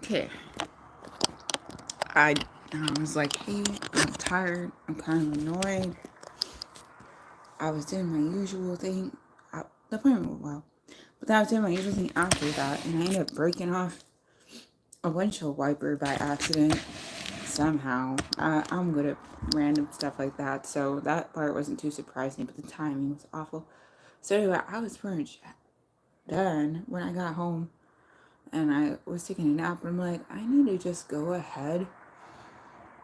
Okay. I was like, hey, I'm tired. I'm kind of annoyed. I was doing my usual thing. The appointment went well. But then I was doing my usual thing after that, and I ended up breaking off a windshield wiper by accident somehow. I'm good at random stuff like that, so that part wasn't too surprising, but the timing was awful. So anyway, I was pretty much done when I got home, and I was taking a nap, and I'm like, I need to just go ahead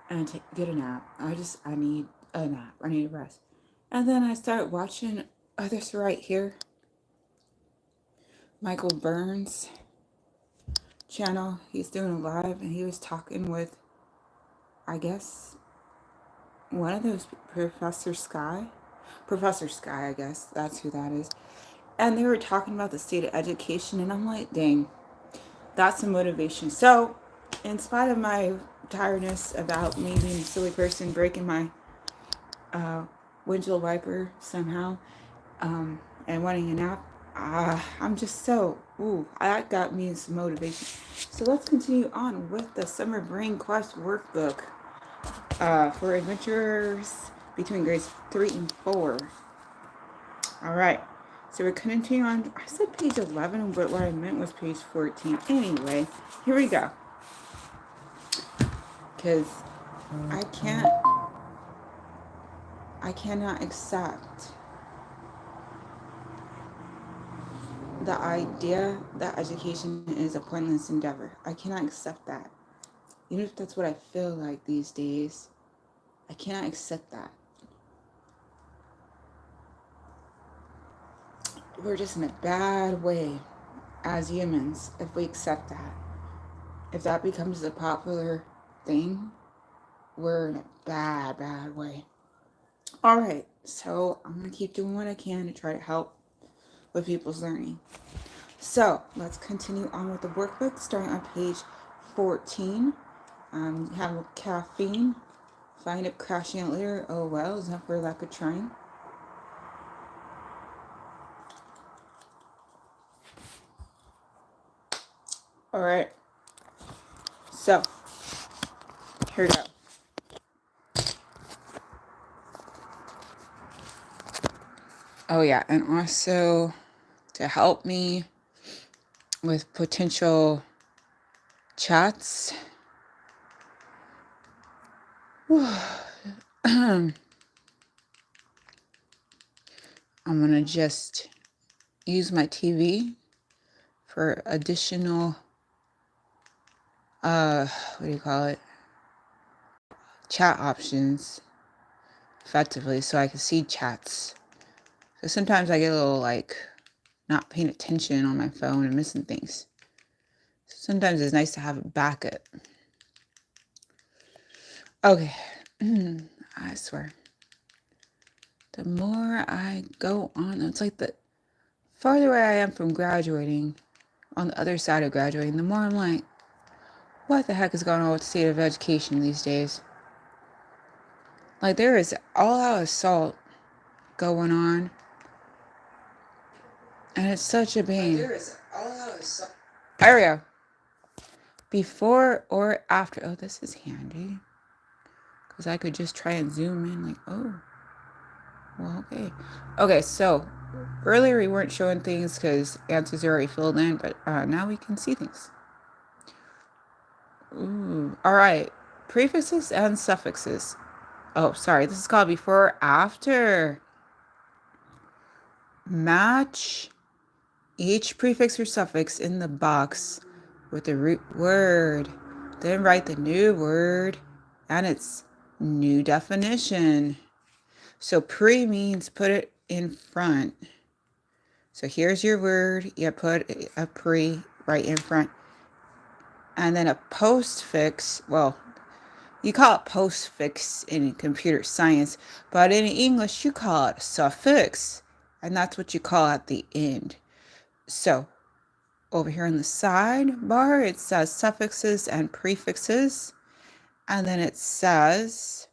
and get a nap. I need a nap. I need a rest. And then I start watching others right here, Michael Burns channel. He's doing a live, and he was talking with, I guess, one of those Professor Sky, I guess that's who that is. And they were talking about the state of education, and I'm like, dang, that's a motivation. So, in spite of my tiredness about me being a silly person breaking my windshield wiper somehow, and wanting a nap, I'm just so, that got me some motivation. So let's continue on with the Summer Brain Quest workbook for adventurers between grades 3 and 4. All right. So we're continuing on. I said page 11, but what I meant was page 14. Anyway, here we go. Because I cannot accept the idea that education is a pointless endeavor. I cannot accept that. Even if that's what I feel like these days, I cannot accept that. We're just in a bad way as humans if we accept that. If that becomes a popular thing, we're in a bad, bad way. All right, so I'm going to keep doing what I can to try to help with people's learning. So let's continue on with the workbook, starting on page 14. You have caffeine. Find it crashing out later. Oh well, it's not for lack of trying. All right. So here we go. Oh yeah, and also to help me with potential chats. I'm gonna just use my TV for additional what do you call it? Chat options effectively so I can see chats. So sometimes I get a little like not paying attention on my phone and missing things. So sometimes it's nice to have a backup. Okay. I swear. The more I go on, it's like the farther away I am from graduating, on the other side of graduating, the more I'm like, what the heck is going on with the state of education these days? Like, there is all-out assault going on, and it's such a pain. There is all-out assault. There we go. Before or after. Oh, this is handy. Because I could just try and zoom in like, oh. Well, okay. Okay, so earlier we weren't showing things because answers are already filled in, but now we can see things. Ooh. All right. Prefixes and suffixes. Oh, sorry. This is called before or after. Match each prefix or suffix in the box with the root word. Then write the new word and its new definition. So pre means put it in front. So here's your word. You put a pre right in front. And then a postfix, well, you call it postfix in computer science, but in English you call it suffix. And that's what you call at the end. So over here on the sidebar, it says suffixes and prefixes. And then it says,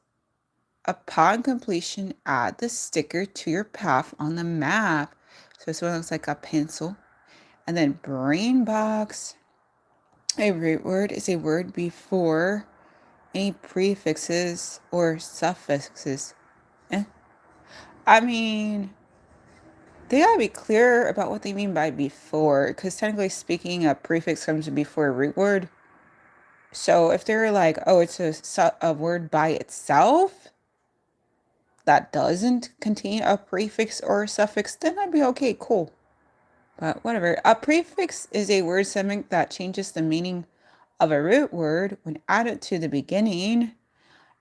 upon completion, add the sticker to your path on the map. So this one looks like a pencil. And then brain box. A root word is a word before any prefixes or suffixes. Eh? I mean, they gotta be clear about what they mean by before, because technically speaking, a prefix comes before a root word. So if they're like, oh, it's a word by itself that doesn't contain a prefix or a suffix, then I'd be okay, cool. But whatever. A prefix is a word segment that changes the meaning of a root word when added to the beginning,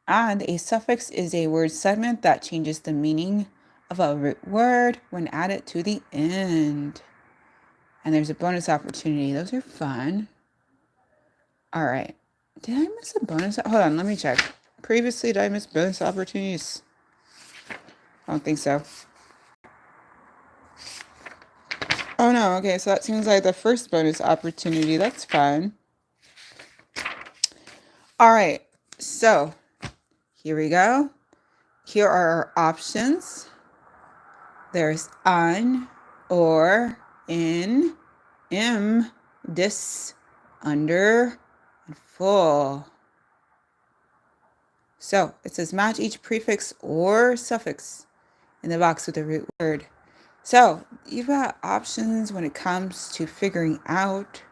and a suffix is a word segment that changes the meaning of a root word when added to the end. And there's a bonus opportunity. Those are fun. All right. Did I miss a bonus? Hold on, let me check. Previously, did I miss bonus opportunities? I don't think so. Oh no, okay, so that seems like the first bonus opportunity. That's fun. All right, so here we go. Here are our options. There's on, or, in, im, dis, under, and full. So it says match each prefix or suffix in the box with the root word. So you've got options when it comes to figuring out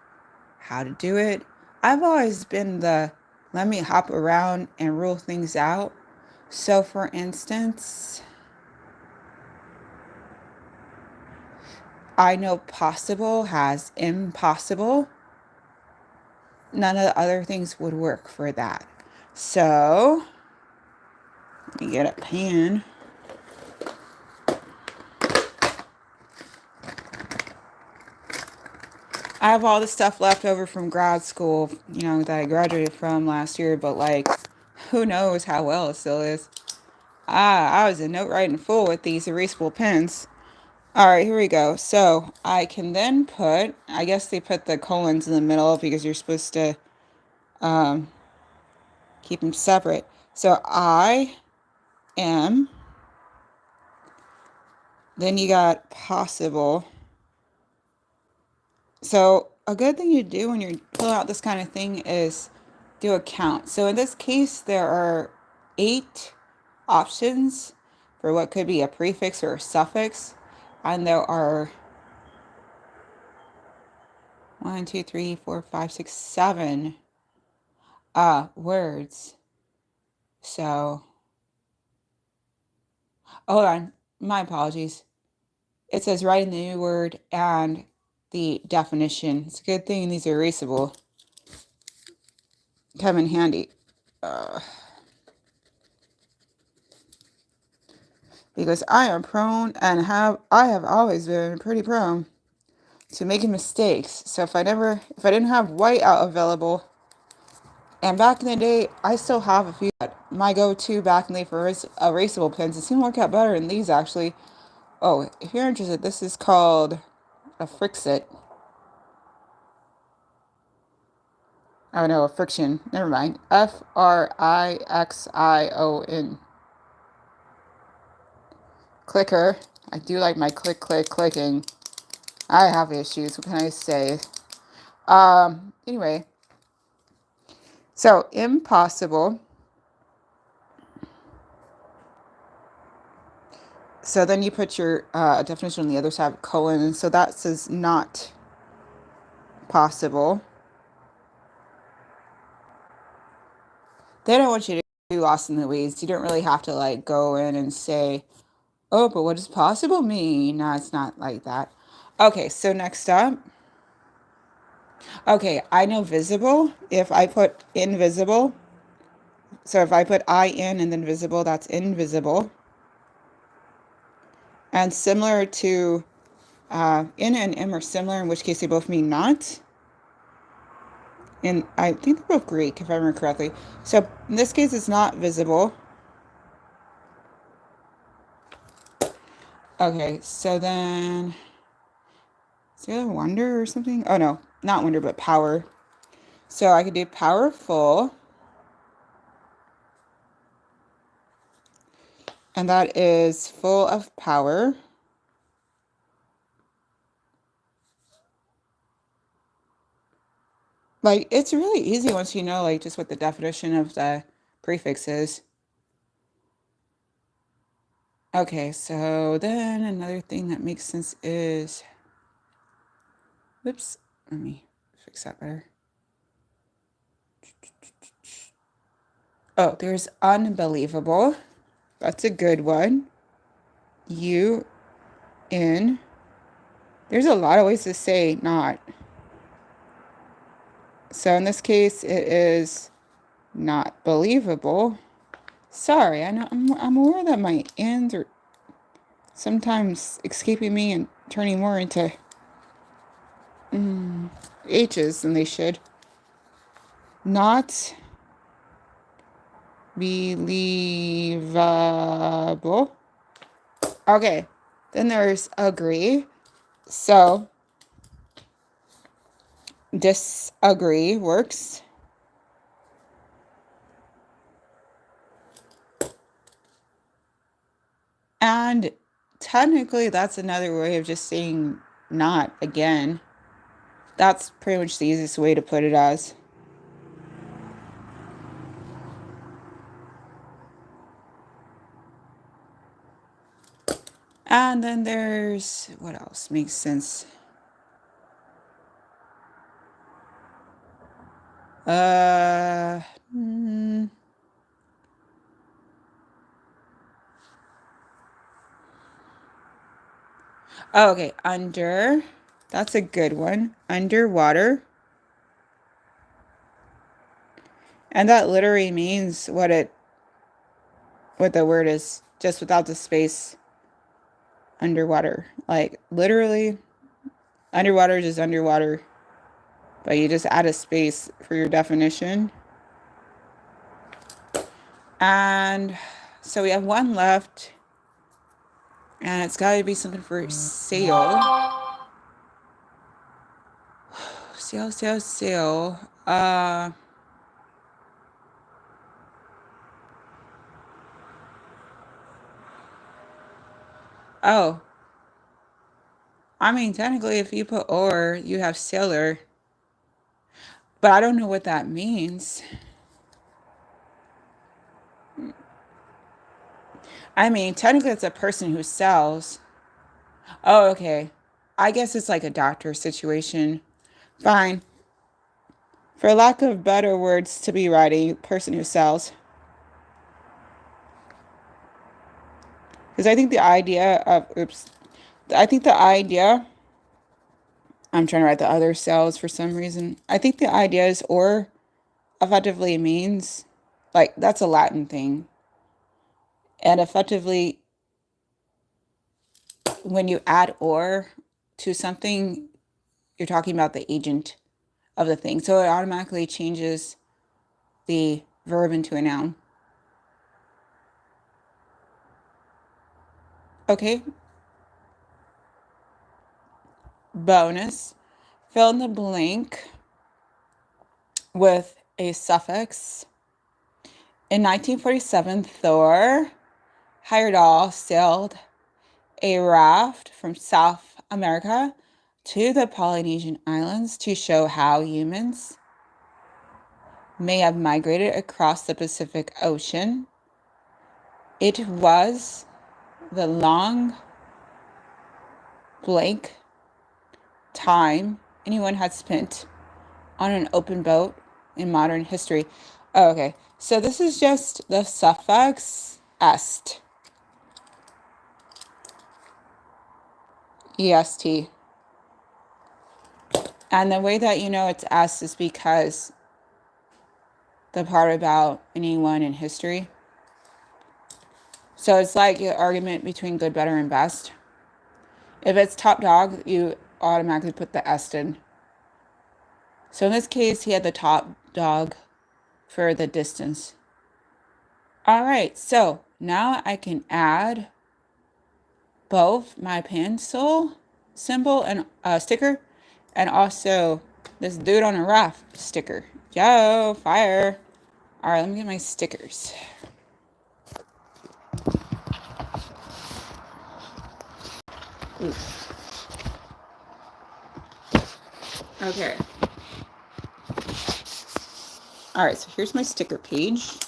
how to do it. I've always been the let me hop around and rule things out. So for instance, I know possible has impossible. None of the other things would work for that. So let me get a pen. I have all the stuff left over from grad school, that I graduated from last year, but like, who knows how well it still is. I was a note writing fool with these erasable pens. All right, here we go. So I can then put, I guess they put the colons in the middle because you're supposed to keep them separate. So I am, then you got possible. So a good thing you do when you pull out this kind of thing is do a count. So in this case, there are 8 options for what could be a prefix or a suffix. And there are 1, 2, 3, 4, 5, 6, 7 words. So, hold on. My apologies. It says writing the new word and the definition. It's a good thing these are erasable. Come in handy. Because I am prone and I have always been pretty prone to making mistakes. So if I didn't have whiteout available, and back in the day, I still have a few. My go-to back in the day for erasable pens, it seemed to work out better than these actually. Oh, if you're interested, this is called a Frixit. Oh no, a friction. Never mind. Frixion. Clicker. I do like my clicking. I have issues. What can I say? Anyway. So, impossible. So then you put your definition on the other side, colon. And so that says not possible. They don't want you to be lost in the weeds. You don't really have to like go in and say, oh, but what does possible mean? No, it's not like that. Okay, so next up. Okay, I know visible. If I put invisible, so if I put in and then visible, that's invisible. And similar to in and im are similar, in which case they both mean not. And I think they're both Greek, if I remember correctly. So in this case, it's not visible. Okay, so then is there a wonder or something? Oh no, not wonder, but power. So I could do powerful. And that is full of power. Like, it's really easy once you know, like, just what the definition of the prefix is. Okay, so then another thing that makes sense is, whoops, let me fix that better. Oh, there's unbelievable. That's a good one. You, in. There's a lot of ways to say not. So in this case, it is not believable. Sorry, I know I'm aware that my ends are sometimes escaping me and turning more into H's than they should. Not believable. Okay, then there's agree. So disagree works. And technically, that's another way of just saying not again. That's pretty much the easiest way to put it as. And then there's, what else makes sense? Oh, okay, under. That's a good one. Underwater. And that literally means what the word is, just without the space. Underwater. Like, literally, underwater is just underwater. But you just add a space for your definition. And so we have one left. And it's got to be something for sail. Sail, sail, sail. Oh. I mean, technically, if you put or, you have sailor. But I don't know what that means. I mean, technically, it's a person who sells. Oh, okay. I guess it's like a doctor situation. Fine. For lack of better words to be right, a person who sells. Because I think the idea of, I'm trying to write the other cells for some reason. I think the idea is or effectively means, like, that's a Latin thing. And effectively, when you add or to something, you're talking about the agent of the thing. So it automatically changes the verb into a noun. Okay. Bonus. Fill in the blank with a suffix. In 1947, Thor Heyerdahl sailed a raft from South America to the Polynesian Islands to show how humans may have migrated across the Pacific Ocean. It was the long blank time anyone had spent on an open boat in modern history. Oh, okay. So this is just the suffix est. est. And the way that you know it's est is because the part about anyone in history. So it's like an argument between good, better, and best. If it's top dog, you automatically put the est in. So in this case, he had the top dog for the distance. All right, so now I can add both my pencil symbol and sticker, and also this dude on a raft sticker. Yo, fire. All right, let me get my stickers. Ooh. Okay. All right, so here's my sticker page.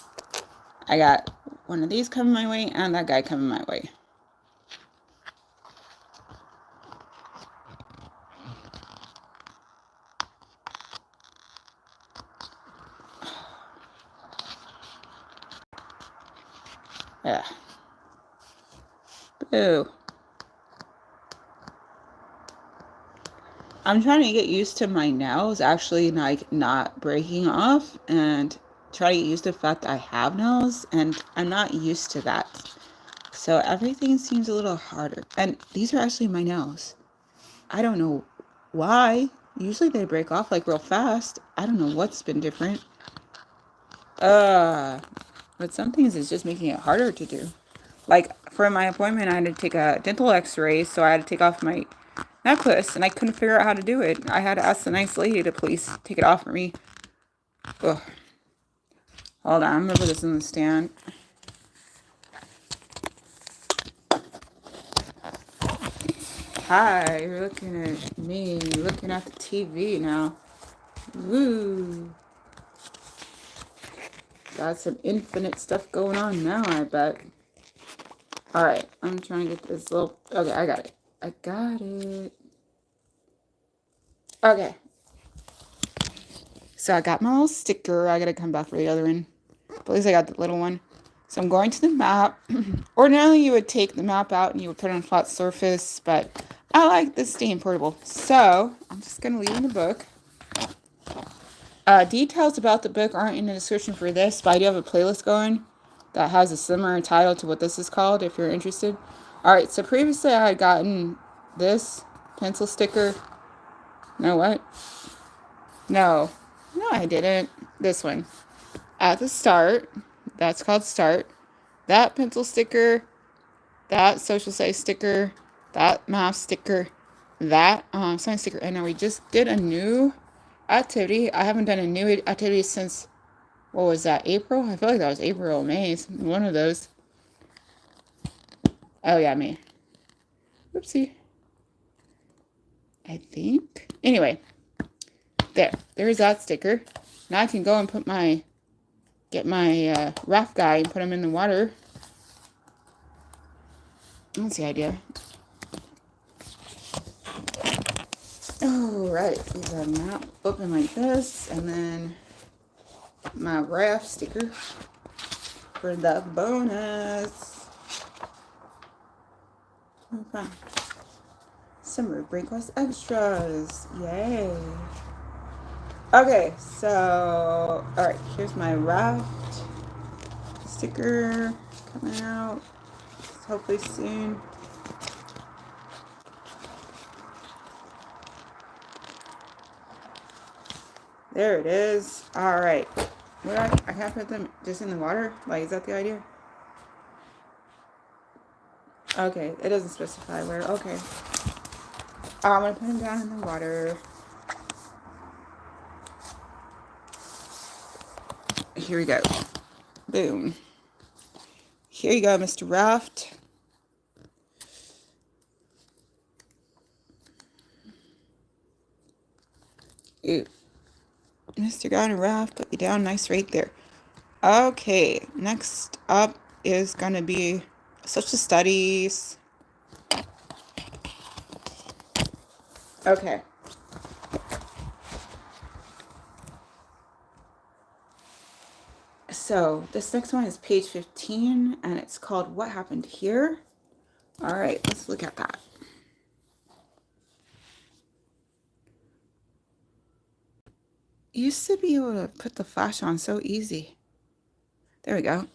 I got one of these coming my way and that guy coming my way. Yeah. Boo. I'm trying to get used to my nails actually like not breaking off and try to get used to the fact that I have nails and I'm not used to that. So everything seems a little harder. And these are actually my nails. I don't know why. Usually they break off like real fast. I don't know what's been different. But some things is just making it harder to do. Like for my appointment, I had to take a dental x-ray, so I had to take off my necklace, and I couldn't figure out how to do it. I had to ask the nice lady to please take it off for me. Ugh. Hold on, I'm gonna put this in the stand. Hi, you're looking at me, looking at the TV now. Woo! Got some infinite stuff going on now, I bet. Alright, I'm trying to get this little... Okay, I got it. I got it. Okay. So I got my little sticker. I gotta come back for the other one. But at least I got the little one. So I'm going to the map. Ordinarily, you would take the map out and you would put it on a flat surface, but I like this staying portable. So I'm just gonna leave in the book. Details about the book aren't in the description for this, but I do have a playlist going that has a similar title to what this is called, if you're interested. Alright, so previously I had gotten this pencil sticker. No, what? No, I didn't. This one. At the start, that's called Start. That pencil sticker, that social studies sticker, that math sticker, that science sticker. And now we just did a new activity. I haven't done a new activity since, what was that, April? I feel like that was April or May. One of those. Oh, yeah, May. Oopsie. I think. Anyway. There's that sticker. Now I can go and put get my raft guy and put him in the water. That's the idea. Alright, we got a map open like this, and then my raft sticker for the bonus. Okay. Summer Break Quest Extras. Yay. Okay, so, alright, here's my raft sticker coming out hopefully soon. There it is. Alright. I can't put them just in the water? Like, is that the idea? Okay, it doesn't specify where. Okay. I'm going to put them down in the water. Here we go. Boom. Here you go, Mr. Raft. Ooh. Mr. Guy in a raft, put you down nice right there. Okay, next up is going to be social studies. Okay. So this next one is page 15, and it's called What Happened Here? All right, let's look at that. You used to be able to put the flash on so easy. There we go.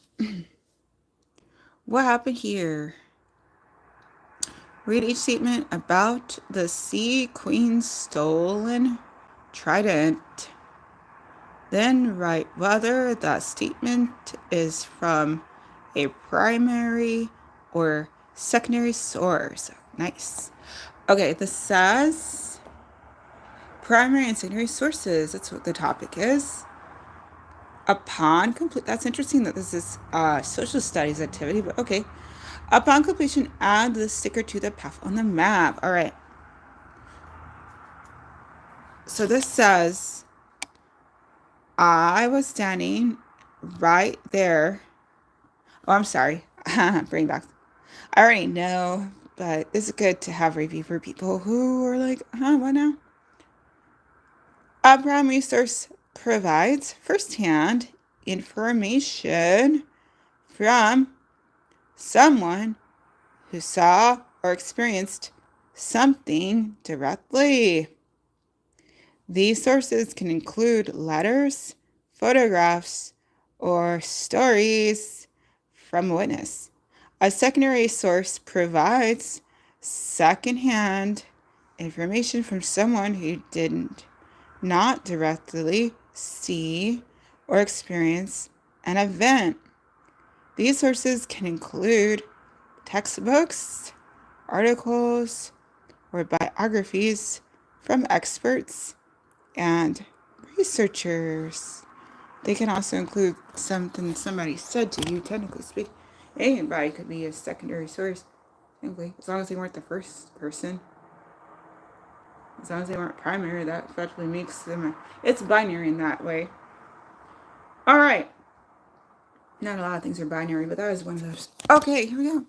What happened here? Read each statement about the Sea Queen's stolen trident. Then write whether that statement is from a primary or secondary source. Nice. Okay, this says primary and secondary sources. That's what the topic is. Upon complete, that's interesting that this is social studies activity, but okay. Upon completion, add the sticker to the path on the map. All right. So this says I was standing right there. Oh, I'm sorry. Bring back. I already know, but it's good to have review for people who are like, what now? A primary source provides firsthand information from someone who saw or experienced something directly. These sources can include letters, photographs, or stories from a witness. A secondary source provides secondhand information from someone who didn't not directly see or experience an event. These sources can include textbooks, articles, or biographies from experts and researchers. They can also include something somebody said to you, technically speaking. Anybody could be a secondary source, technically, as long as they weren't the first person. As long as they weren't primary, that effectively makes them it's binary in that way. All right. Not a lot of things are binary, but that was one of those. Okay, here we go.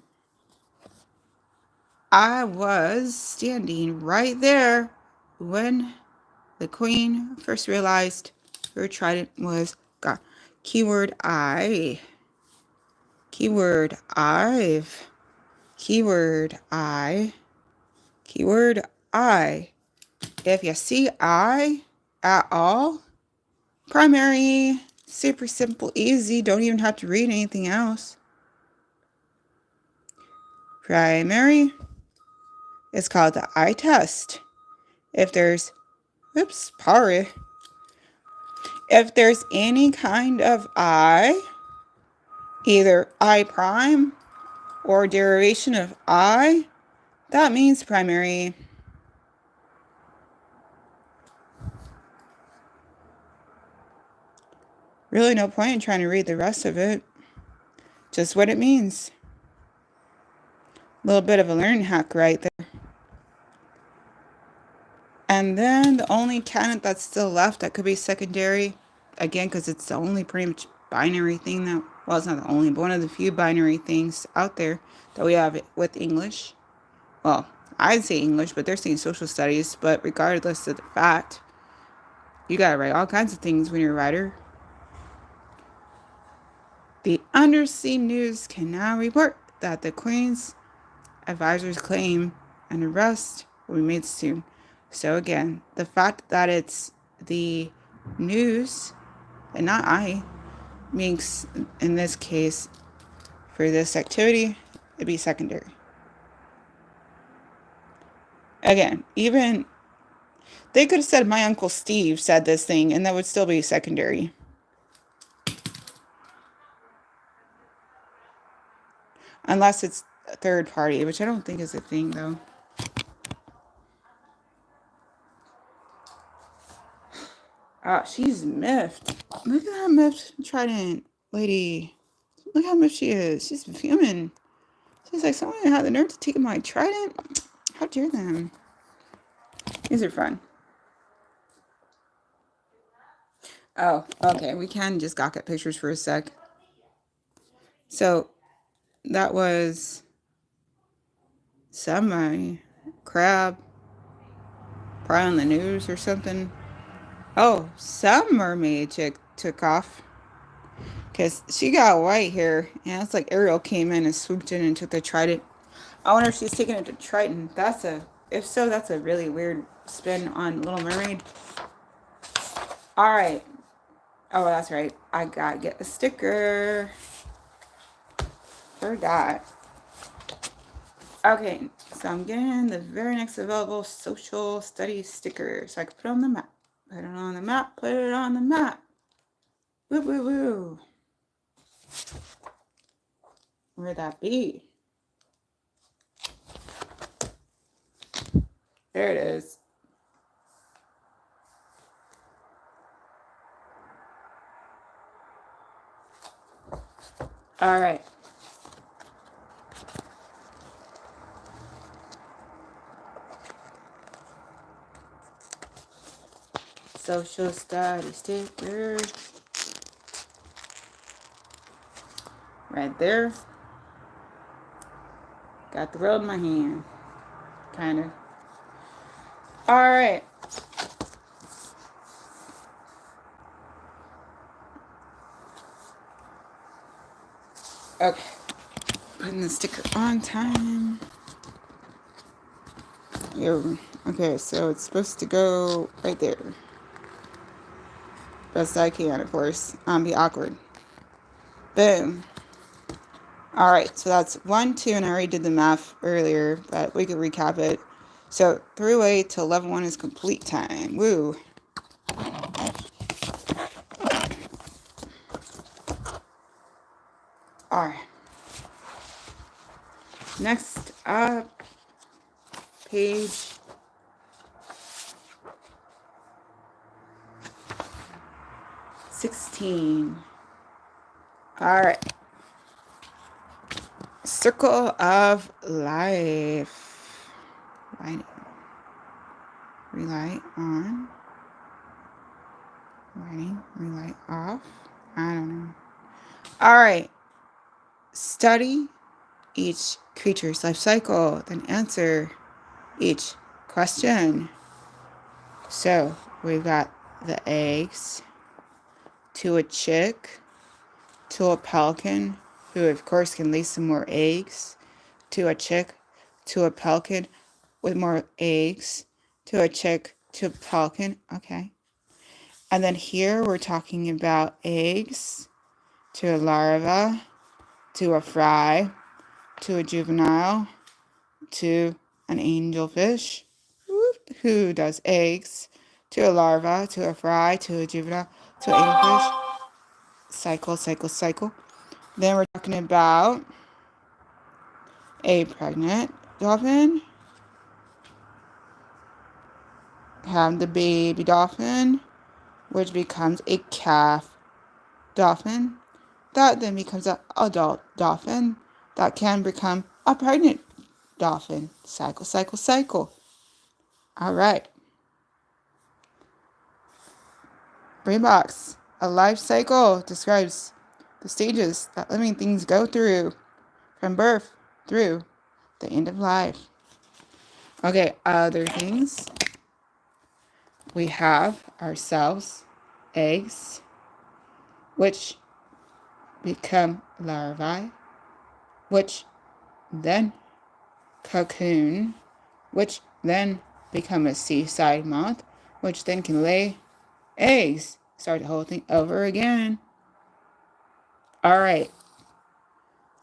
I was standing right there when the queen first realized her trident was gone. Keyword I. Keyword I've. Keyword I. Keyword I. If you see I at all, primary, super simple, easy, don't even have to read anything else. Primary is called the I test. If there's, if there's any kind of I, either I prime or derivation of I, that means primary. Really no point in trying to read the rest of it. Just what it means. A little bit of a learning hack right there. And then the only canon that's still left that could be secondary, again, because it's the only pretty much binary thing that, well, it's not the only, but one of the few binary things out there that we have with English. Well, I'd say English, but they're saying social studies. But regardless of the fact, you gotta write all kinds of things when you're a writer. The Undersea News can now report that the Queen's advisors claim an arrest will be made soon. So again, the fact that it's the news and not I makes, in this case, for this activity, it'd be secondary. Again, even they could have said my Uncle Steve said this thing and that would still be secondary. Unless it's a third party, which I don't think is a thing though. She's miffed. Look at that miffed trident lady. Look how miffed she is. She's fuming. She's like, someone had the nerve to take my trident? How dare them? These are fun. Oh, okay. We can just gawk at pictures for a sec. So, that was somebody. Crab. Probably on the news or something. Oh, some mermaid chick took off. Because she got white hair. And it's like Ariel came in and swooped in and took the trident. I wonder if she's taking it to Triton. If so, that's a really weird spin on Little Mermaid. All right. Oh, that's right. I gotta get a sticker. Forgot. Okay, so I'm getting the very next available social studies sticker so I can put it on the map. Put it on the map. Put it on the map. Woo, woo, woo. Where'd that be? There it is. All right. social study sticker. Right there. Got the roll in my hand. Kind of. Alright. Okay. Putting the sticker on time. Okay, so it's supposed to go right there. Best I can, of course. Be awkward. Boom. Alright, so that's 1, 2, and I already did the math earlier, but we could recap it. So 308 till level 1 is complete time. Woo. Alright. Next up, page 16. Alright. Circle of life. Relight on. Writing, relight off. I don't know. Alright. Study each creature's life cycle, then answer each question. So we've got the eggs to a chick, to a pelican, who of course can lay some more eggs, to a chick, to a pelican with more eggs, to a chick, to a pelican. Okay. And then here we're talking about eggs to a larva, to a fry, to a juvenile, to an angelfish, who does eggs, to a larva, to a fry, to a juvenile, to an angelfish. Cycle, cycle, cycle. Then we're talking about a pregnant dolphin, have the baby dolphin, which becomes a calf dolphin. That then becomes an adult dolphin that can become a pregnant dolphin. Cycle, cycle, cycle. All right. Brain box. A life cycle describes the stages that living things go through from birth through the end of life. Okay, other things. We have ourselves eggs, which become larvae, which then cocoon, which then become a seaside moth, which then can lay eggs. Start the whole thing over again. All right.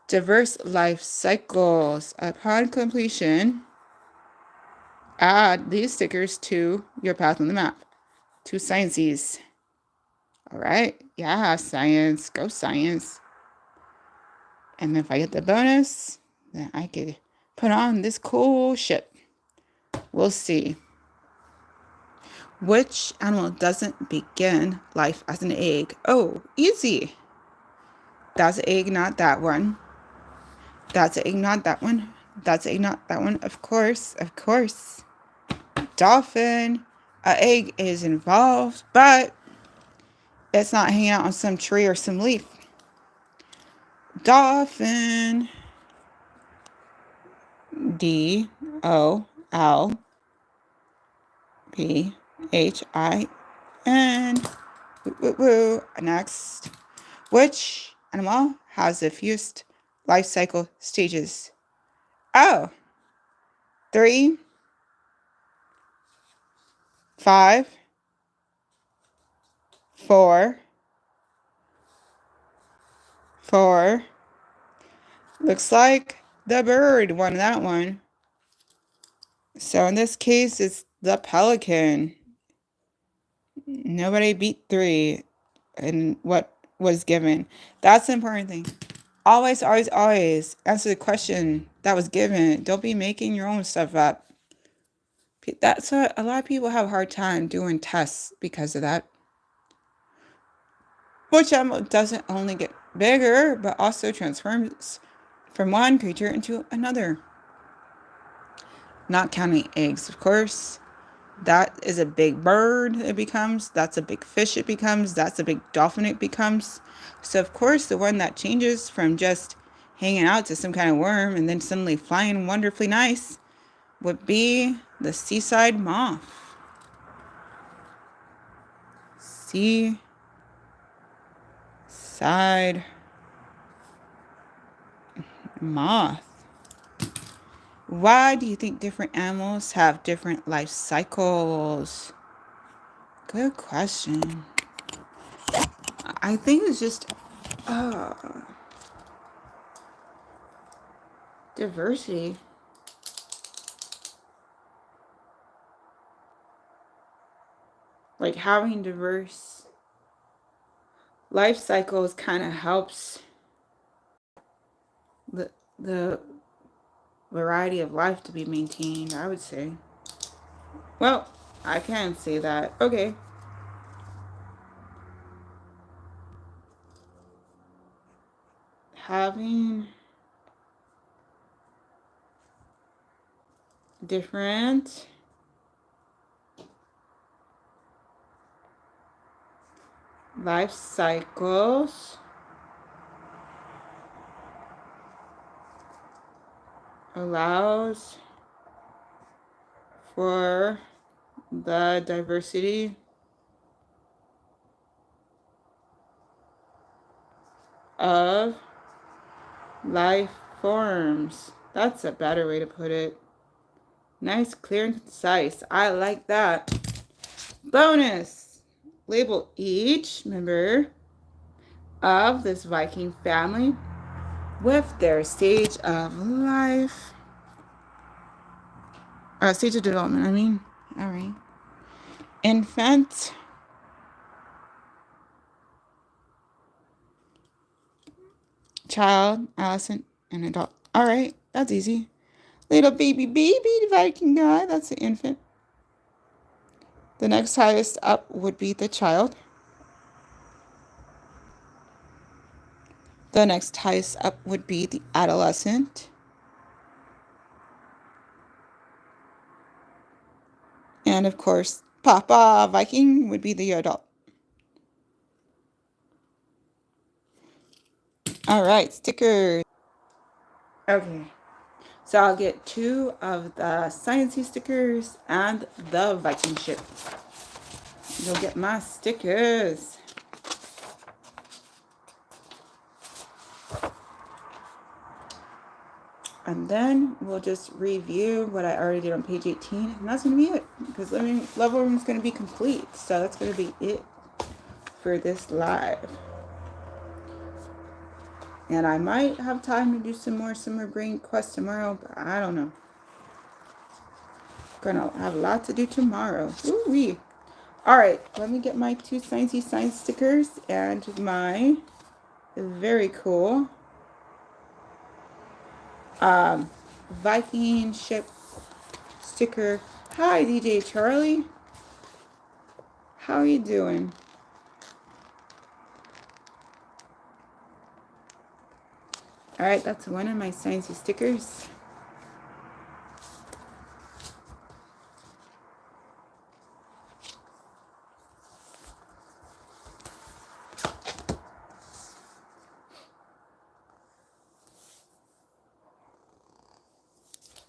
Diverse life cycles. Upon completion, add these stickers to your path on the map. 2 sciences. All right. Yeah, science. Go science. And if I get the bonus, then I could put on this cool ship. We'll see. Which animal doesn't begin life as an egg? Oh, easy. That's an egg, not that one. That's an egg, not that one. That's an egg, not that one. Of course, of course. Dolphin. An egg is involved, but it's not hanging out on some tree or some leaf. Dolphin. DOLPHIN. Woo, woo, woo. Next. Which animal has the fewest life cycle stages? Oh, 3, 5, 4, 4. Looks like the bird won that one. So in this case, it's the pelican. Nobody beat 3 in what was given. That's the important thing. Always, always, always answer the question that was given. Don't be making your own stuff up. That's what a lot of people have a hard time doing tests because of that. Which animal doesn't only get bigger, but also transforms from one creature into another. Not counting eggs, of course. That is a big bird it becomes. That's a big fish it becomes. That's a big dolphin it becomes. So, of course, the one that changes from just hanging out to some kind of worm and then suddenly flying wonderfully nice would be the seaside moth. Seaside moth. Why do you think different animals have different life cycles? Good question. I think it's just diversity. Like having diverse life cycles kind of helps the variety of life to be maintained, I would say. Well, I can say that. Okay. Having different life cycles allows for the diversity of life forms. That's a better way to put it. Nice, clear, and concise. I like that. Bonus. Label each member of this Viking family with their stage of life. Stage of development, I mean. All right. Infant. Child, adolescent, and adult. All right, that's easy. Little baby Viking guy, that's the infant. The next highest up would be the child. The next highest up would be the adolescent. And of course, Papa Viking would be the adult. All right, stickers. Okay, so I'll get 2 of the sciencey stickers and the Viking ship. You'll get my stickers. And then we'll just review what I already did on page 18. And that's going to be it. Because level room is going to be complete. So that's going to be it for this live. And I might have time to do some more Summer Brain Quest tomorrow. But I don't know. Gonna have a lot to do tomorrow. Ooh-wee. Alright, let me get my 2 sciencey science stickers and my very cool Viking ship sticker. Hi, DJ Charlie. How are you doing? Alright, that's one of my sciencey stickers.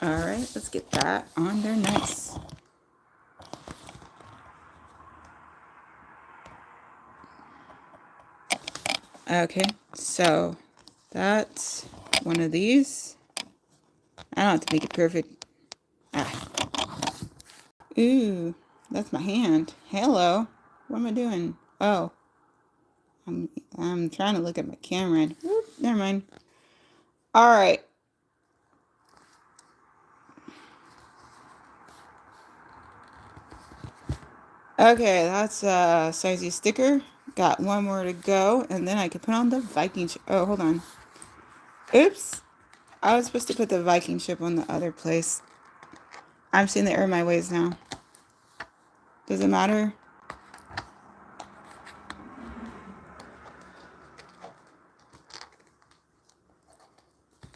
Alright, let's get that on there nice. Okay, so that's one of these. I don't have to make it perfect. Ooh, that's my hand. Hello. What am I doing? Oh, I'm trying to look at my camera. Whoop, never mind. All right. Okay, that's a Sizey sticker. Got one more to go, and then I can put on the Viking ship. Oh, hold on. Oops. I was supposed to put the Viking ship on the other place. I'm seeing the error of my ways now. Does it matter?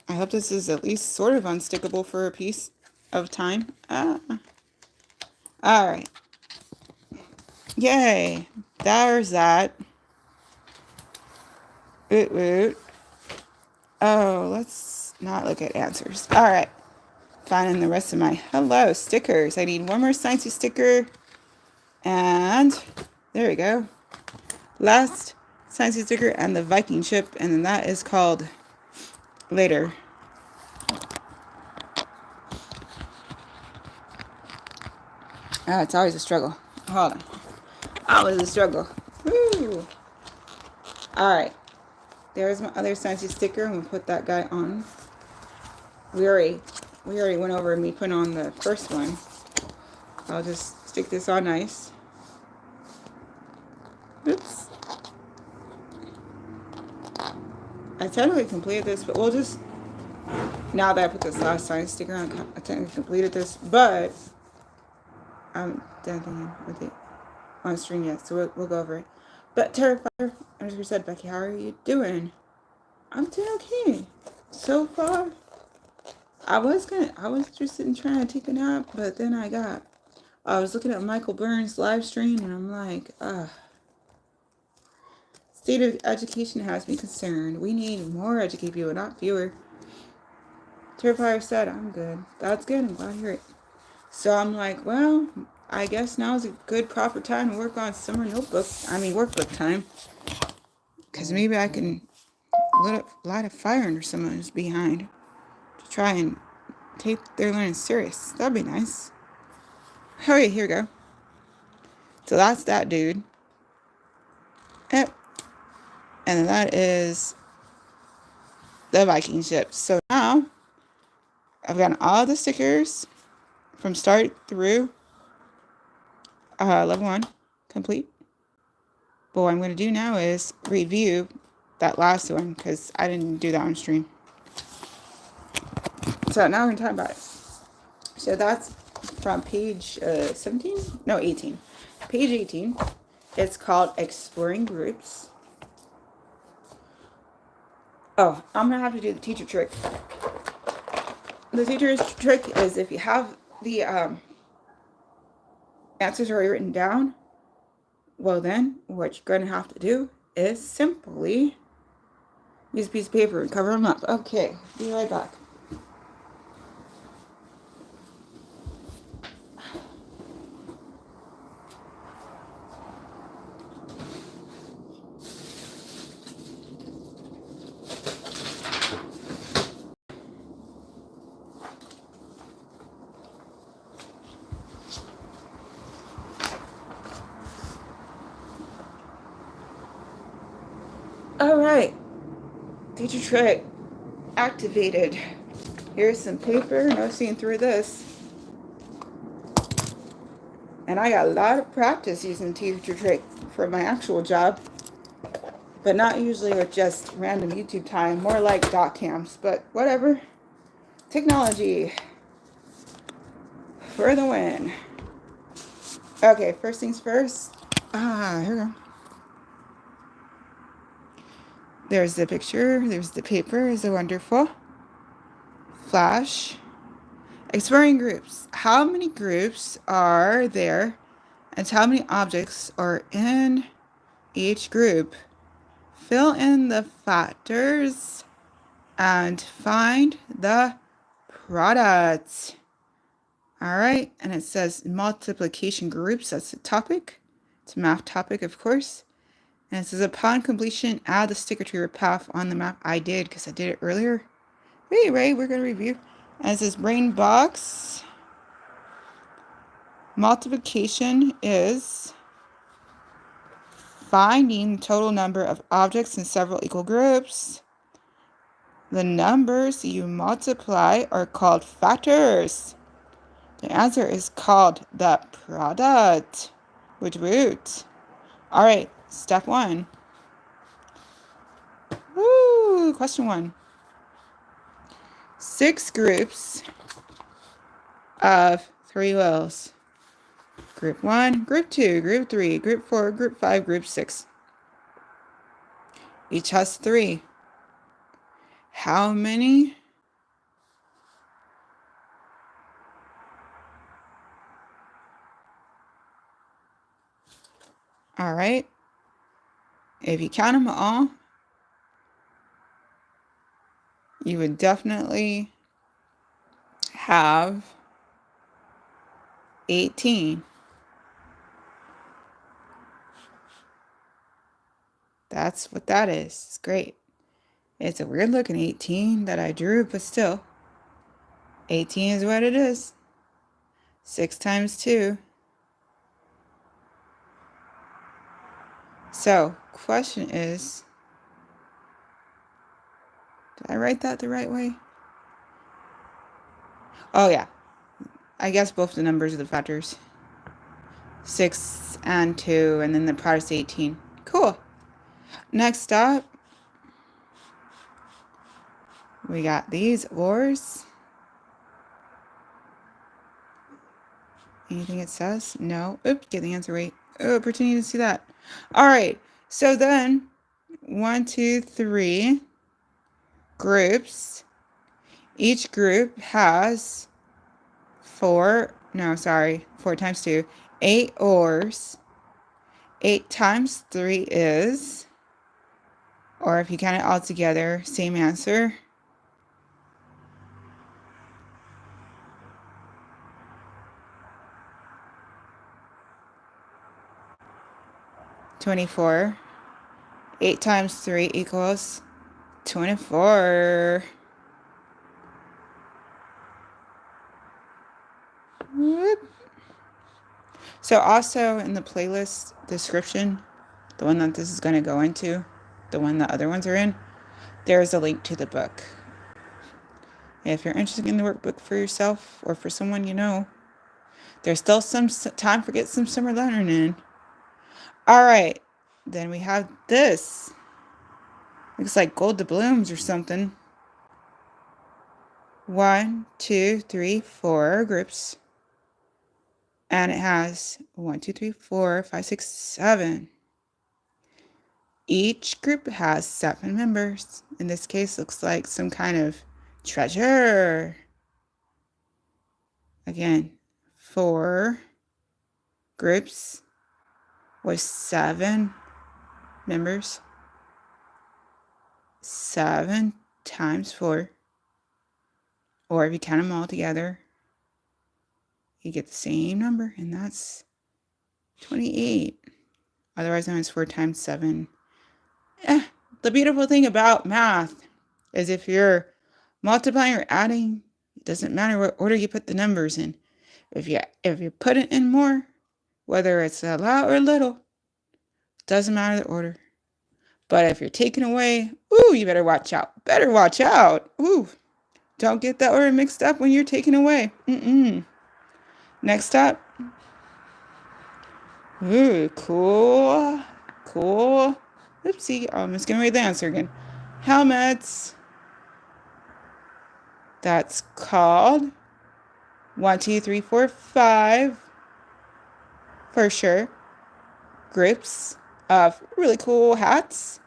I hope this is at least sort of unstickable for a piece of time. All right. Yay. There's that. Woot woot. Oh, let's not look at answers. All right. Finding the rest of my hello stickers. I need one more sciencey sticker. And there we go. Last sciencey sticker and the Viking ship. And then that is called later. It's always a struggle. Hold on. Always a struggle. Woo. All right. There's my other sciencey sticker. I'm going to put that guy on. We already went over me putting on the first one. I'll just stick this on nice. Oops. I technically completed this, but we'll just, now that I put this last science sticker on, I technically completed this, but I'm done thinking with it on screen yet, so we'll go over it. But Terrifier, as we said, Becky, how are you doing? I'm doing okay. So far, I was interested in trying to take a nap, but then I was looking at Michael Burns' live stream, and I'm like, state of education has me concerned. We need more educated people, not fewer. Terrifier said, I'm good. That's good. I'm glad to hear it. So I'm like, well, I guess now is a good proper time to work on workbook time. Because maybe I can light a fire under someone's behind to try and take their learning serious. That'd be nice. Alright, here we go. So that's that dude. Yep. And then that is the Viking ship. So now I've gotten all the stickers from start through level 1 complete. But what I'm going to do now is review that last one because I didn't do that on stream. So now we're going to talk about it. So that's from page 17? No, 18. Page 18. It's called Exploring Groups. Oh, I'm going to have to do the teacher trick. The teacher's trick is if you have the answers already written down, well then, what you're going to have to do is simply use a piece of paper and cover them up. Okay, be right back. Alright, teacher trick activated. Here's some paper, no seeing through this. And I got a lot of practice using teacher trick for my actual job. But not usually with just random YouTube time, more like dot cams, but whatever. Technology for the win. Okay, first things first. Here we go. There's the picture, there's the paper, is a wonderful flash. Exploring groups. How many groups are there and how many objects are in each group? Fill in the factors and find the product. All right, and it says multiplication groups. That's the topic. It's a math topic, of course. And it says upon completion, add the sticker to your path on the map. I did because I did it earlier. Anyway, we're going to review. And it says brain box. Multiplication is finding the total number of objects in several equal groups. The numbers you multiply are called factors. The answer is called the product. Woot woot. All right, step 1. Woo! Question 1. 6 groups of 3 whales. Group 1, Group 2, Group 3, Group 4, Group 5, Group 6. Each has 3. How many All right. If you count them all, you would definitely have 18. That's what that is. It's great. It's a weird looking 18 that I drew, but still, 18 is what it is. 6 times 2. So, question is, did I write that the right way? Oh, yeah. I guess both the numbers are the factors. 6 and 2, and then the product's 18. Cool. Next up, we got these ors. Anything it says? No. Oops, get the answer right. Oh, pretending to see that. All right. So then, 1, 2, 3 groups. Each group has 4 times 2, 8 ors. 8 times 3 is, or if you count it all together, same answer. 24. 8 times 3 equals 24. Whoop. So also in the playlist description, the one that this is going to go into, the one the other ones are in, there's a link to the book. If you're interested in the workbook for yourself or for someone you know, there's still some time for get some summer learning in. All right, then we have this. Looks like gold doubloons or something. 1, 2, 3, 4 groups. And it has 1, 2, 3, 4, 5, 6, 7. Each group has 7 members. In this case, looks like some kind of treasure. Again, 4 groups with 7 members. 7 times 4. Or if you count them all together, you get the same number, and that's 28. Otherwise known as 4 times 7. The beautiful thing about math is if you're multiplying or adding, it doesn't matter what order you put the numbers in. If you put it in more, whether it's a lot or little, doesn't matter the order. But if you're taking away, ooh, you better watch out. Better watch out. Ooh, don't get that order mixed up when you're taking away. Next up. Ooh, cool. Oopsie, I almost gonna read the answer again. Helmets. That's called 1, 2, 3, 4, 5. For sure. Groups of really cool hats.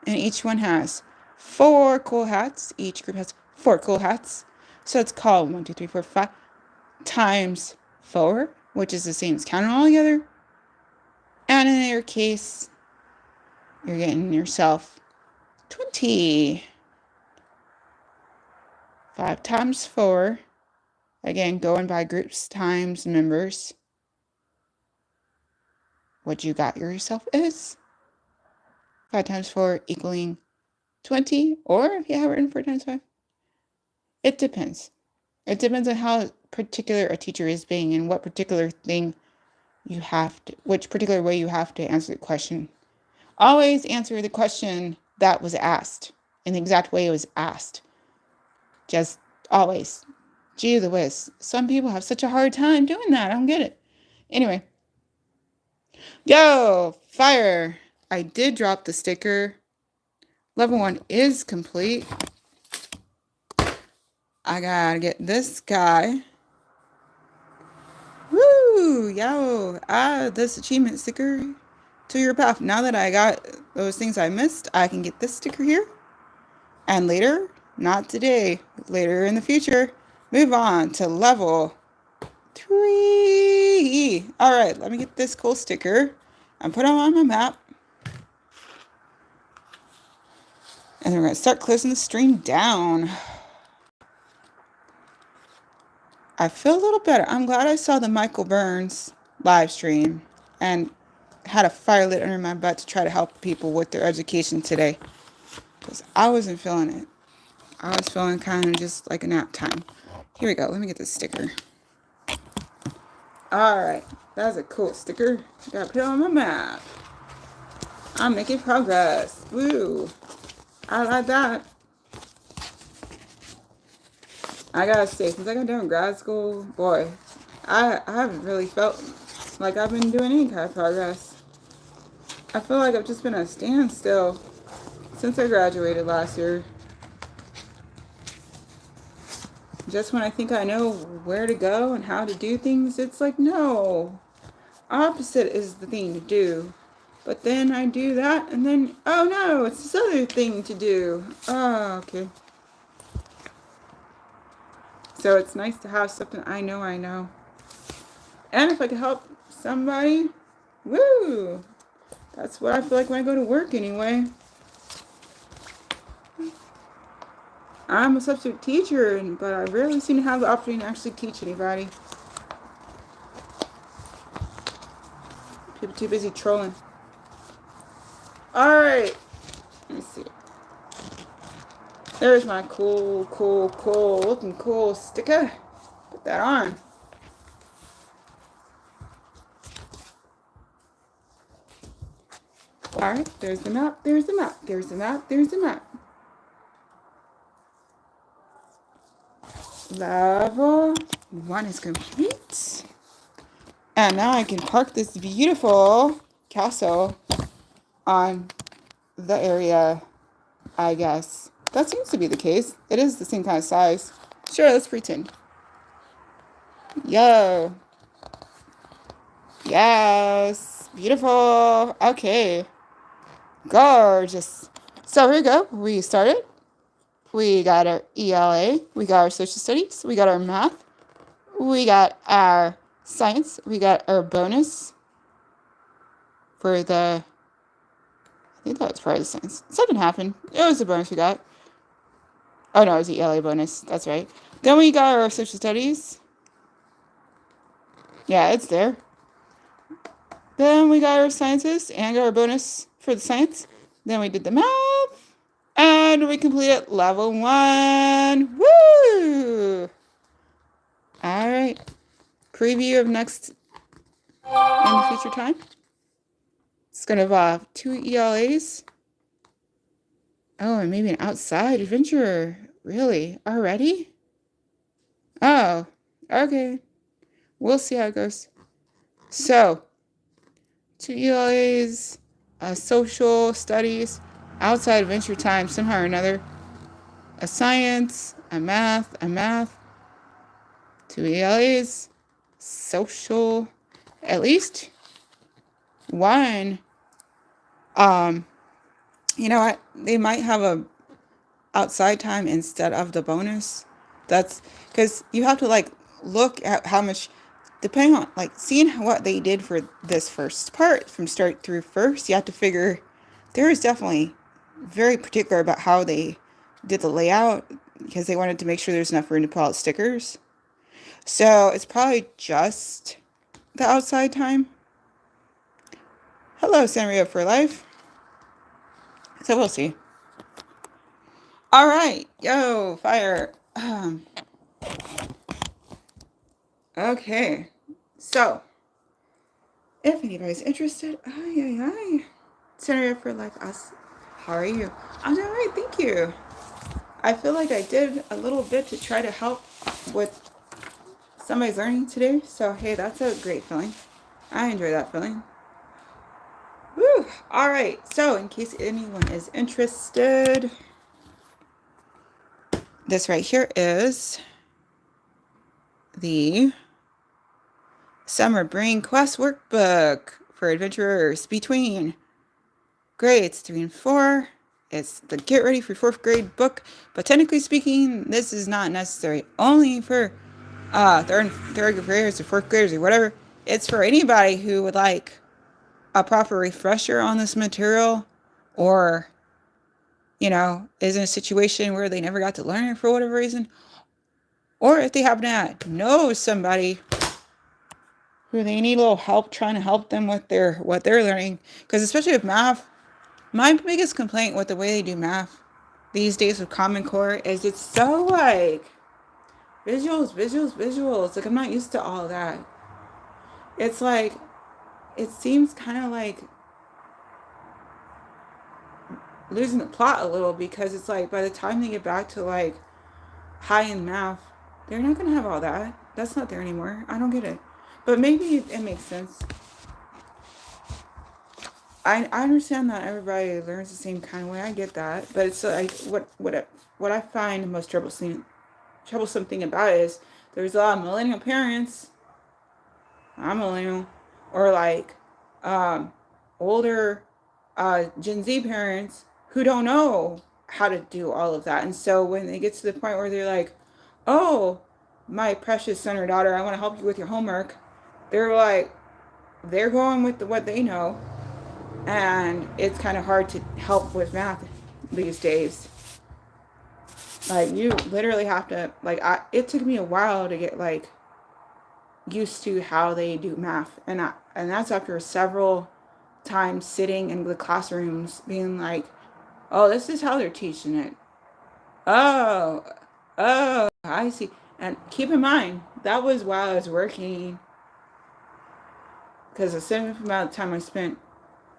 And each one has 4 cool hats. Each group has 4 cool hats. So it's called 1, 2, 3, 4, 5 times 4, which is the same as counting all together. And in your case, you're getting yourself 20. 5 times 4. Again, going by groups times members. What you got yourself is 5 times 4 equaling 20. Or if you have it written 4 times 5. It depends. It depends on how particular a teacher is being and what particular thing you have to, which particular way you have to answer the question. Always answer the question that was asked in the exact way it was asked. Just always. Gee whiz. Some people have such a hard time doing that. I don't get it. Anyway. Yo, fire. I did drop the sticker. Level 1 is complete. I gotta get this guy. Woo! Yo, add this achievement sticker to your path. Now that I got those things I missed, I can get this sticker here. And later, not today, later in the future, move on to level 3. All right, let me get this cool sticker. and put them on my map. And then we're going to start closing the stream down. I feel a little better. I'm glad I saw the Michael Burns live stream and had a fire lit under my butt to try to help people with their education today. Because I wasn't feeling it. I was feeling kind of just like a nap time. Here we go. Let me get this sticker. Alright. That's a cool sticker. Gotta put it on my map. I'm making progress. Woo. I like that. I gotta say, since I got done with grad school, boy, I haven't really felt like I've been doing any kind of progress. I feel like I've just been at a standstill since I graduated last year. Just when I think I know where to go and how to do things, it's like, no. Opposite is the thing to do. But then I do that, and then, oh no, it's this other thing to do. Oh, okay. So it's nice to have something I know. And if I can help somebody, woo! That's what I feel like when I go to work anyway. I'm a substitute teacher, but I rarely seem to have the opportunity to actually teach anybody. People too busy trolling. Alright. Let me see. There's my cool looking cool sticker. Put that on. Alright, there's the map, there's the map, there's the map, there's the map. Level 1 is complete. And now I can park this beautiful castle on the area, I guess. That seems to be the case. It is the same kind of size. Sure, let's pretend. Yo. Yes. Beautiful. Okay. Gorgeous. So here we go. We started. We got our ELA. We got our social studies. We got our math. We got our science. We got our bonus for the, I think that was part of the science. Something happened. It was the bonus we got. Oh no, it was the ELA bonus. That's right. Then we got our social studies. Yeah, it's there. Then we got our sciences and got our bonus for the science. Then we did the math. And we completed level 1. Woo! Alright. Preview of next in the future time. It's going to involve 2 ELAs. Oh, and maybe an outside adventure. Really? Already? Oh, okay. We'll see how it goes. So, 2 ELAs, social studies, outside adventure time, somehow or another. A science, a math, 2 ELAs, social, at least 1. You know what? They might have a outside time instead of the bonus. That's because you have to like look at how much, depending on like seeing what they did for this first part from start through first. You have to figure there is definitely very particular about how they did the layout because they wanted to make sure there's enough room to pull out stickers. So it's probably just the outside time. Hello, Sanrio for life. So we'll see. All right, yo, fire. Okay, so if anybody's interested, Sanrio for life. How are you? I'm doing all right, thank you. I feel like I did a little bit to try to help with somebody's learning today. So hey, that's a great feeling. I enjoy that feeling. Woo! All right, so in case anyone is interested, this right here is the Summer Brain Quest Workbook for adventurers between grades 3 and 4. It's the Get Ready for 4th Grade book, but technically speaking, this is not necessary only for third graders or 4th graders or whatever. It's for anybody who would like a proper refresher on this material, or, is in a situation where they never got to learn it for whatever reason, or if they happen to know somebody who they need a little help trying to help them with what they're learning. Because especially with math, my biggest complaint with the way they do math these days with Common Core is it's so like visuals, visuals, visuals. Like, I'm not used to all of that. It's like, it seems kind of like losing the plot a little, because it's like by the time they get back to like high-end math, they're not going to have all that. That's not there anymore. I don't get it. But maybe it makes sense. I understand that everybody learns the same kind of way. I get that. But it's like what I find the most troublesome thing about it is there's a lot of millennial parents. I'm millennial. Or like older Gen Z parents who don't know how to do all of that. And so when they get to the point where they're like, oh, my precious son or daughter, I want to help you with your homework, they're like, they're going with what they know. And it's kind of hard to help with math these days. Like, you literally have to, like, it took me a while to get like used to how they do math, and that's after several times sitting in the classrooms being like, oh, this is how they're teaching it. Oh, I see. And keep in mind, that was while I was working, because a significant amount of time I spent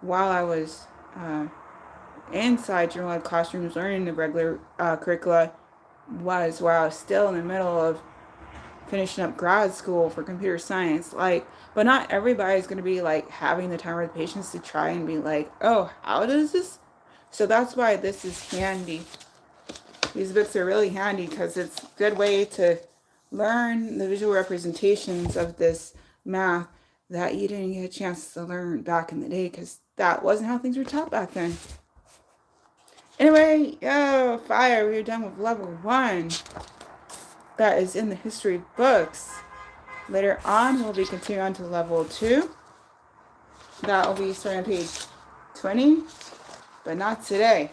while I was inside general ed classrooms learning the regular curricula was while I was still in the middle of finishing up grad school for computer science. Like, but not everybody's going to be like having the time or the patience to try and be like, oh, how does this? So that's why this is handy. These books are really handy because it's a good way to learn the visual representations of this math that you didn't get a chance to learn back in the day, because that wasn't how things were taught back then. Anyway, fire, we're done with level 1. That is in the history books. Later on, we'll be continuing on to level 2. That will be starting on page 20, but not today.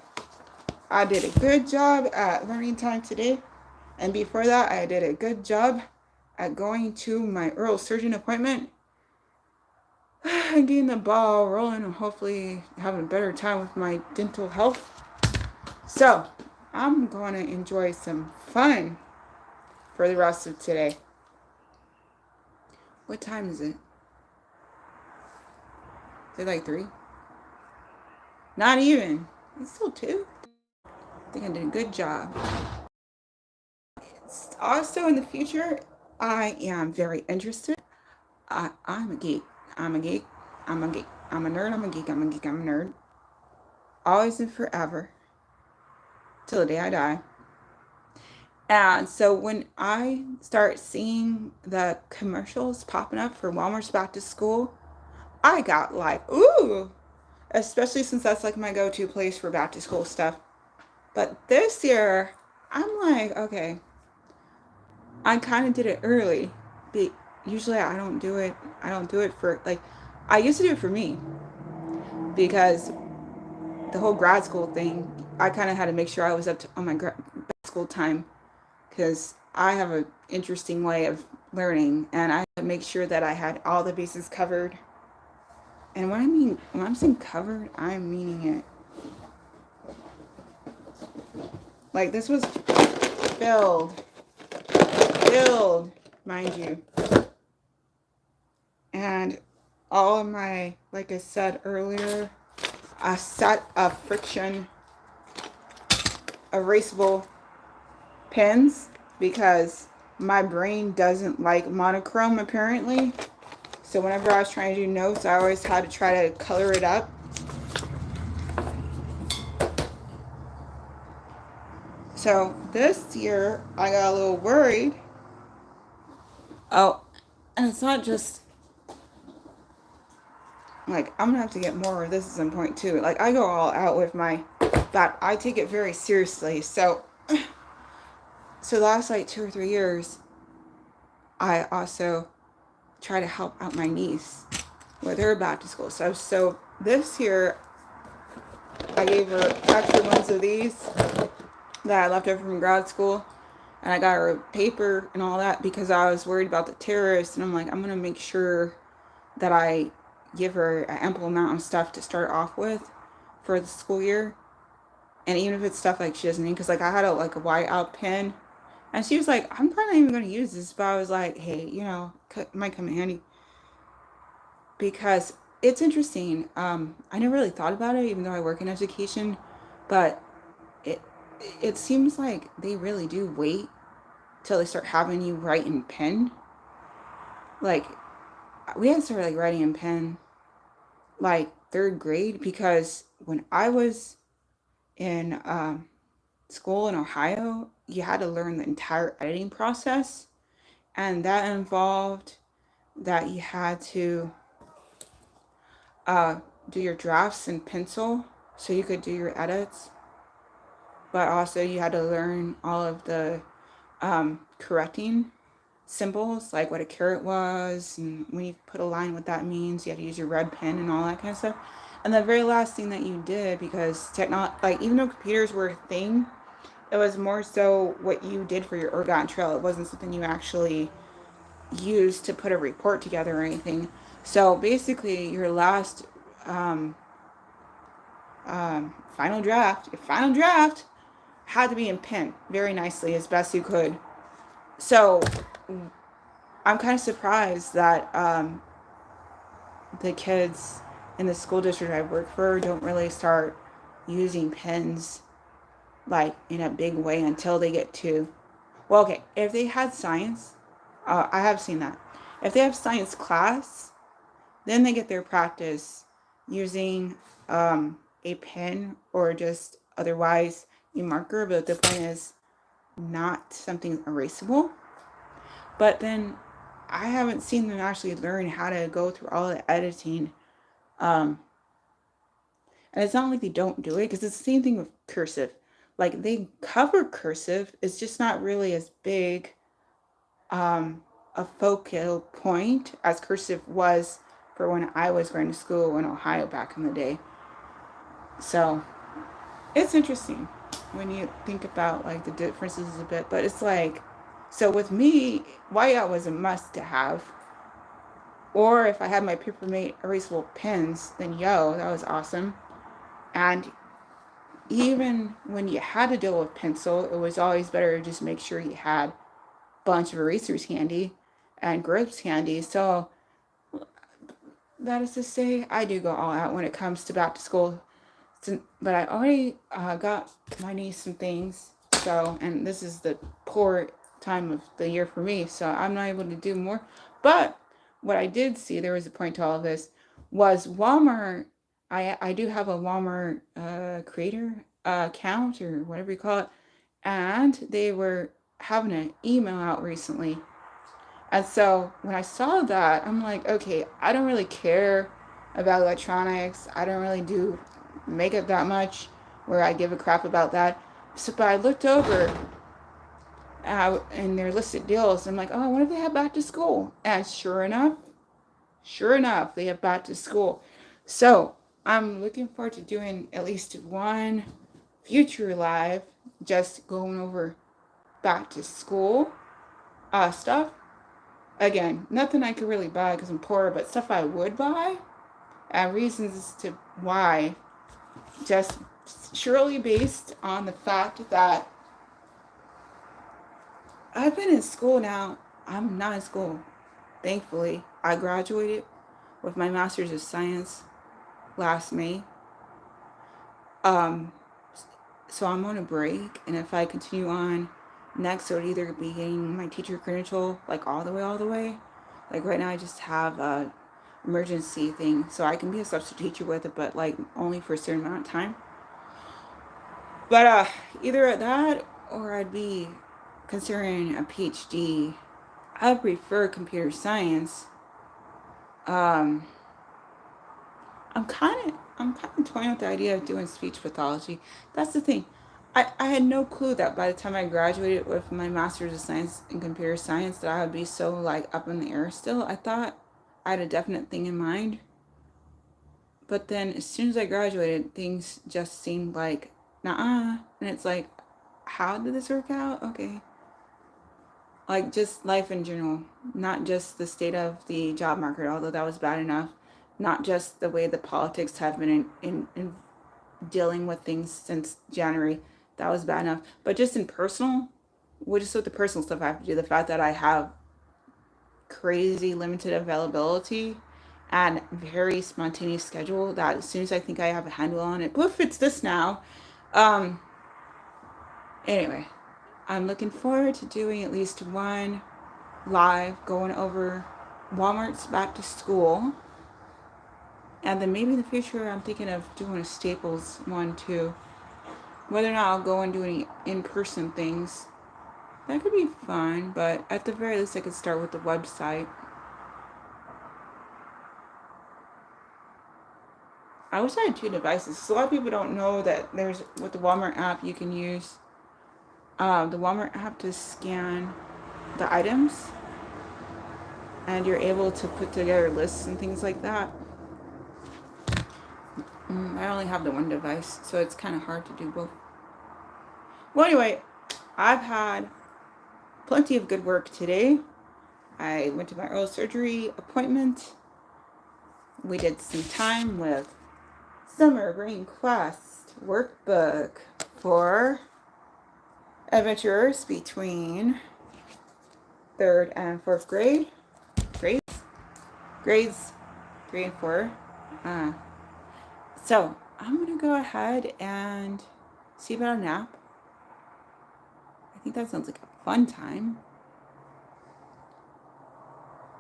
I did a good job at learning time today. And before that, I did a good job at going to my oral surgeon appointment and getting the ball rolling and hopefully having a better time with my dental health. So, I'm going to enjoy some fun for the rest of today. What time is it? Is it like 3? Not even. It's still 2. I think I did a good job. Also, in the future, I am very interested. I'm a geek. I'm a geek. I'm a geek. I'm a nerd. I'm a geek. I'm a geek. I'm a nerd. Always and forever. Till the day I die. And so when I start seeing the commercials popping up for Walmart's back to school, I got like, ooh, especially since that's like my go-to place for back to school stuff. But this year, I'm like, okay, I kind of did it early. But usually I don't do it. I don't do it for, like, I used to do it for me, because the whole grad school thing, I kind of had to make sure I was up to on my grad school time, because I have an interesting way of learning, and I had to make sure that I had all the bases covered. And when I'm saying covered, I'm meaning it. Like, this was filled, mind you. And all of my, like I said earlier, a set of friction erasable pens, because my brain doesn't like monochrome apparently. So whenever I was trying to do notes, I always had to try to color it up. So this year, I got a little worried. Oh, and it's not just, like, I'm gonna have to get more of this is in point too. Like, I go all out with that. I take it very seriously. So the last like 2 or 3 years, I also try to help out my niece with her back to school stuff. So this year, I gave her extra ones of these that I left over from grad school. And I got her paper and all that because I was worried about the terrorists. And I'm like, I'm going to make sure that I give her an ample amount of stuff to start off with for the school year. And even if it's stuff like she doesn't need, because like I had a white out pen, and she was like, I'm probably not even going to use this, but I was like, hey, it might come in handy because it's interesting. I never really thought about it, even though I work in education, but it it seems like they really do wait till they start having you write in pen. Like we had to start like writing in pen like third grade because when I was in school in Ohio, you had to learn the entire editing process, and that involved that you had to uh, do your drafts in pencil so you could do your edits, but also you had to learn all of the correcting symbols, like what a caret was, and when you put a line, what that means. You had to use your red pen and all that kind of stuff. And the very last thing that you did, because like even though computers were a thing, it was more so what you did for your Oregon Trail. It wasn't something you actually used to put a report together or anything. So basically, your last um, your final draft had to be in pen very nicely as best you could. So I'm kind of surprised that the kids in the school district I work for don't really start using pens like in a big way until they get to, well, okay, if they had science, I have seen that. If they have science class, then they get their practice using a pen or just otherwise a marker, but the point is not something erasable. But then I haven't seen them actually learn how to go through all the editing. Um, and it's not like they don't do it because it's the same thing with cursive. Like they cover cursive, it's just not really as big a focal point as cursive was for when I was going to school in Ohio back in the day. So it's interesting when you think about like the differences a bit, but it's like, so with me, whiteout was a must to have. Or if I had my Papermate erasable pens, then that was awesome. And even when you had to deal with pencil, it was always better to just make sure you had a bunch of erasers handy and grips handy. So that is to say, I do go all out when it comes to back to school. But I already got my niece some things. So, and this is the poor time of the year for me, so I'm not able to do more. But what I did see, there was a point to all of this, was Walmart. I do have a Walmart creator account or whatever you call it, and they were having an email out recently. And so when I saw that, I'm like, okay, I don't really care about electronics. I don't really do makeup that much where I give a crap about that. So, but I looked over and their listed deals. I'm like, oh, I wonder if they have back to school. And sure enough, they have back to school. So I'm looking forward to doing at least one future live, just going over back to school stuff. Again, nothing I could really buy because I'm poor, but stuff I would buy and reasons to why, just surely based on the fact that I've been in school now. I'm not in school. Thankfully, I graduated with my master's of science last May. Um, so I'm on a break, and if I continue on next, it would either be getting my teacher credential like all the way. Like right now, I just have a emergency thing, so I can be a substitute teacher with it, but like only for a certain amount of time. But either at that or I'd be considering a PhD. I prefer computer science. Um, I'm kind of toying with the idea of doing speech pathology. That's the thing. I had no clue that by the time I graduated with my master's of science in computer science that I would be so like up in the air still. I thought I had a definite thing in mind. But then as soon as I graduated, things just seemed like, nah. And it's like, how did this work out? Okay. Like just life in general, not just the state of the job market, although that was bad enough. Not just the way the politics have been in dealing with things since January. That was bad enough. But just in personal, just with the personal stuff I have to do, the fact that I have crazy limited availability and very spontaneous schedule, that as soon as I think I have a handle on it, poof, it's this now. Um, anyway, I'm looking forward to doing at least one live going over Walmart's back to school. And then maybe in the future, I'm thinking of doing a Staples one too. Whether or not I'll go and do any in-person things, that could be fun, but at the very least, I could start with the website. I wish I had two devices. So a lot of people don't know that there's, with the Walmart app, you can use the Walmart app to scan the items, and you're able to put together lists and things like that. I only have the one device, so it's kind of hard to do both. Well, anyway, I've had plenty of good work today. I went to my oral surgery appointment. We did some time with Summer Brain Quest workbook for adventurers between 3rd and 4th grade. Grades 3 and 4. So I'm going to go ahead and see about a nap. I think that sounds like a fun time.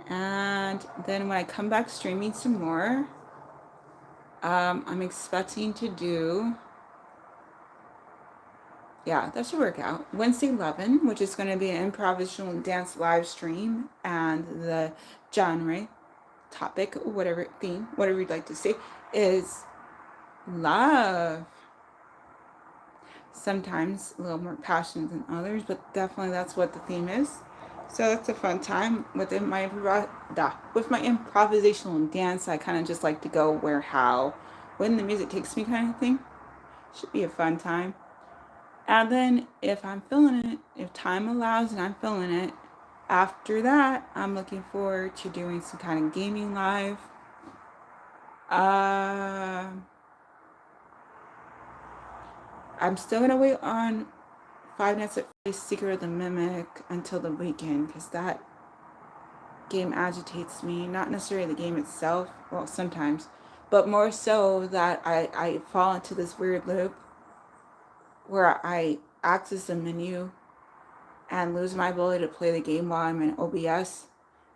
And then when I come back streaming some more, I'm expecting to do, that should work out. Wednesday 11, which is going to be an improvisational dance live stream, and the genre, topic, whatever theme, whatever you'd like to say, is love. Sometimes a little more passionate than others, but definitely that's what the theme is. So that's a fun time with my improvisational dance. I kind of just like to go where, how, when the music takes me, kind of thing. Should be a fun time. And then if I'm feeling it, if time allows and I'm feeling it, after that, I'm looking forward to doing some kind of gaming live. I'm still going to wait on Five Nights at Freddy's Secret of the Mimic until the weekend, because that game agitates me. Not necessarily the game itself, well, sometimes, but more so that I fall into this weird loop where I access the menu and lose my ability to play the game while I'm in OBS,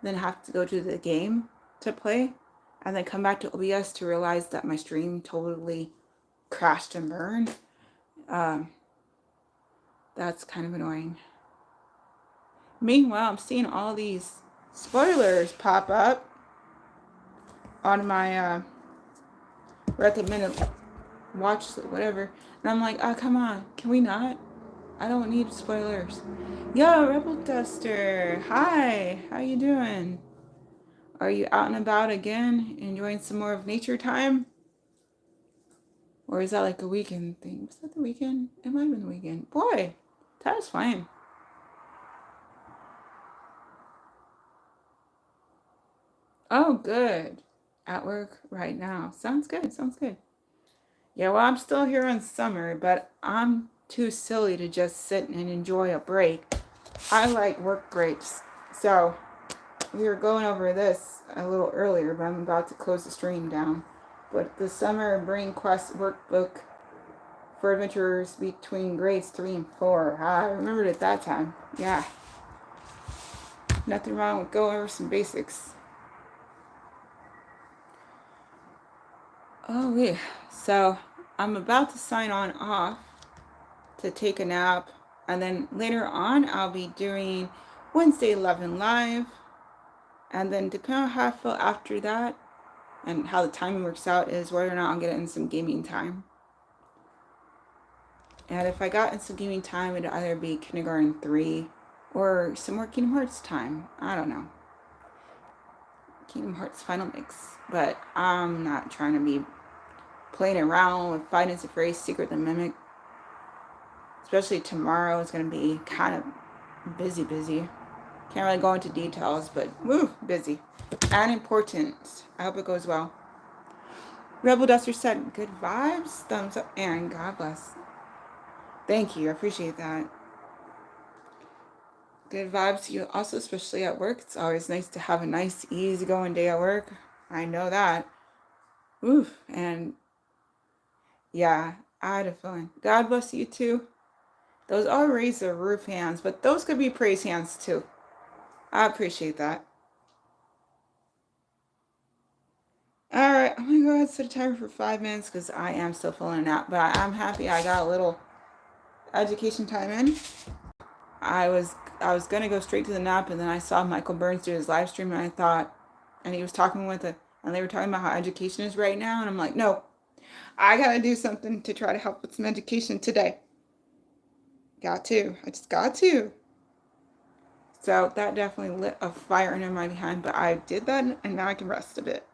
then have to go to the game to play, and then come back to OBS to realize that my stream totally crashed and burned. That's kind of annoying. Meanwhile, I'm seeing all these spoilers pop up on my recommended watch, whatever. And I'm like, oh, come on. Can we not? I don't need spoilers. Yo, Rebel Duster. Hi. How you doing? Are you out and about again, enjoying some more of nature time? Or is that like a weekend thing? Was that the weekend? It might have been the weekend. Boy, that was fine. Oh, good. At work right now. Sounds good. Sounds good. Yeah, well, I'm still here in summer, but I'm too silly to just sit and enjoy a break. I like work breaks. So we were going over this a little earlier, but I'm about to close the stream down. But the Summer Brain Quest workbook for adventurers between grades 3 and 4. I remembered it that time. Yeah. Nothing wrong with going over some basics. Oh, yeah. So I'm about to sign on off to take a nap. And then later on, I'll be doing Wednesday 11 live. And then depending on how I feel after that and how the timing works out is whether or not I'll get in some gaming time. And if I got in some gaming time, it'd either be Kindergarten 3 or some more Kingdom Hearts time. I don't know. Kingdom Hearts Final Mix. But I'm not trying to be playing around with Five Nights at Freddy's Secret the Mimic. Especially tomorrow is going to be kind of busy. Can't really go into details, but woo, busy. And important. I hope it goes well. Rebel Duster said, good vibes, thumbs up, and God bless. Thank you, I appreciate that. Good vibes to you also, especially at work. It's always nice to have a nice, easygoing day at work. I know that. Oof, and yeah, I had a feeling. God bless you too. Those are raise the roof hands, but those could be praise hands too. I appreciate that. All right, I'm gonna go ahead and set a timer for 5 minutes because I am still filling a nap, but I'm happy I got a little education time in. I was gonna go straight to the nap, and then I saw Michael Burns do his live stream, and I thought, and he was talking and they were talking about how education is right now, and I'm like, no, I gotta do something to try to help with some education today. I just got to. So that definitely lit a fire under my behind, but I did that, and now I can rest a bit.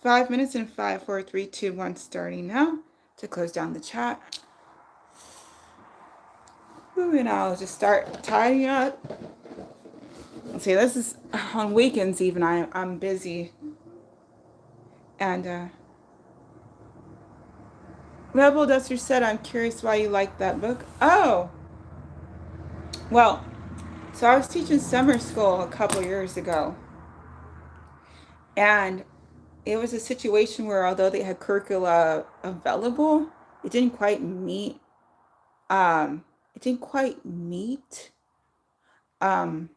5 minutes in 5, 4, 3, 2, 1, starting now to close down the chat. Ooh, and I'll just start tidying up. See, this is on weekends even. I'm busy. And Rebel Duster said, I'm curious why you like that book. Oh, well, so I was teaching summer school a couple years ago. And it was a situation where although they had curricula available, it didn't quite meet um um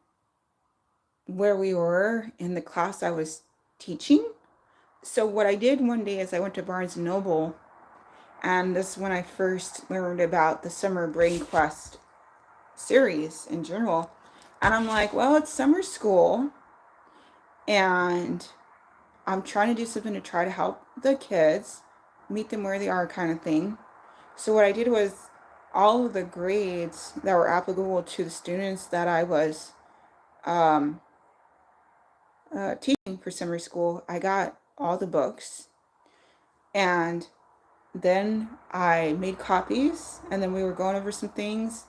where we were in the class I was teaching. So what I did one day is I went to Barnes & Noble, and this is when I first learned about the Summer Brain Quest series in general. And I'm like, well, it's summer school, and I'm trying to do something to try to help the kids, meet them where they are kind of thing. So what I did was all of the grades that were applicable to the students that I was teaching for summer school, I got all the books, and then I made copies, and then we were going over some things,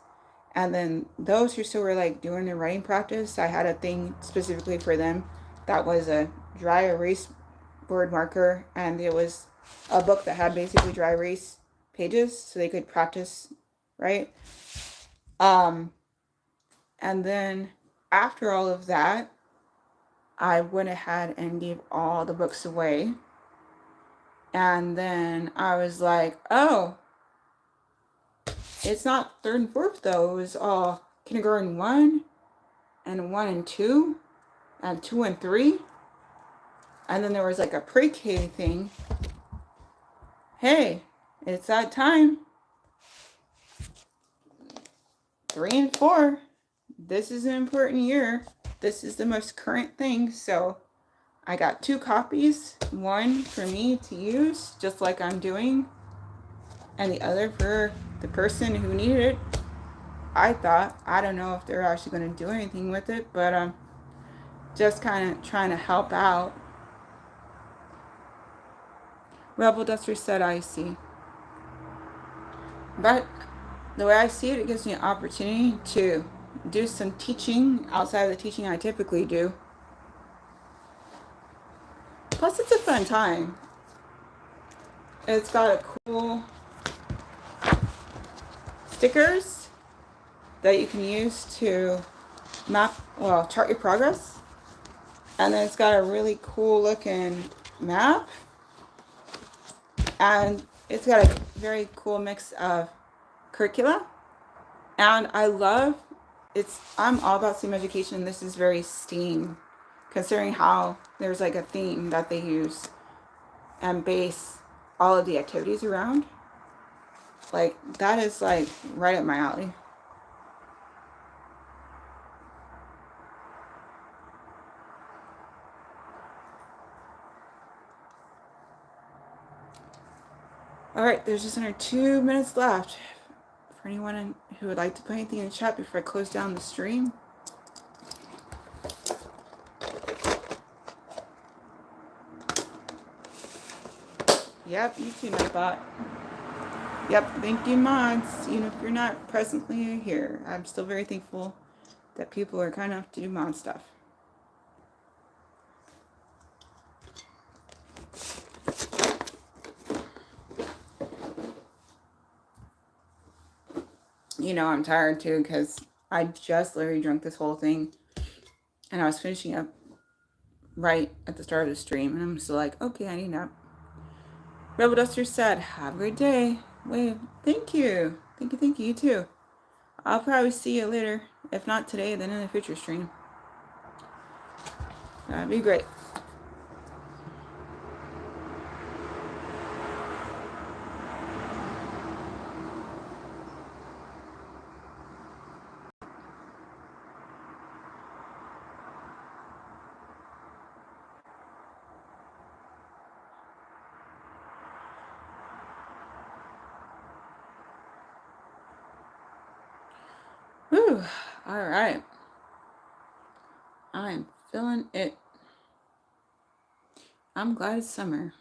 and then those who still were like doing their writing practice, I had a thing specifically for them that was a dry erase board marker, and it was a book that had basically dry erase pages so they could practice, right? And then after all of that, I went ahead and gave all the books away. And then I was like, oh, it's not third and fourth though. It was all kindergarten 1 and 1 and 2 and 2 and 3. And then there was like a pre-K thing. Hey, it's that time. 3 and 4. This is an important year. This is the most current thing. So I got 2 copies. One for me to use, just like I'm doing, and the other for the person who needed it. I don't know if they're actually going to do anything with it, but just kind of trying to help out. Rebel Duster said, I see. But the way I see it, it gives me an opportunity to do some teaching outside of the teaching I typically do. Plus, it's a fun time. It's got a cool stickers that you can use to chart your progress. And then it's got a really cool looking map. And it's got a very cool mix of curricula. And I'm all about STEAM education. This is very STEAM, considering how there's like a theme that they use and base all of the activities around. Like, that is like right up my alley. All right, there's just under 2 minutes left. For anyone who would like to put anything in the chat before I close down the stream. Yep, you too, Nightbot. Yep, thank you, mods. Even if you're not presently here, I'm still very thankful that people are kind enough to do mod stuff. You know, I'm tired too because I just literally drank this whole thing and I was finishing up right at the start of the stream and I'm still like, okay, I need a nap. Rebel Duster said, have a great day. Wave, thank you. Thank you, you too. I'll probably see you later. If not today, then in a future stream. That'd be great. Whew. All right. I'm feeling it. I'm glad it's summer.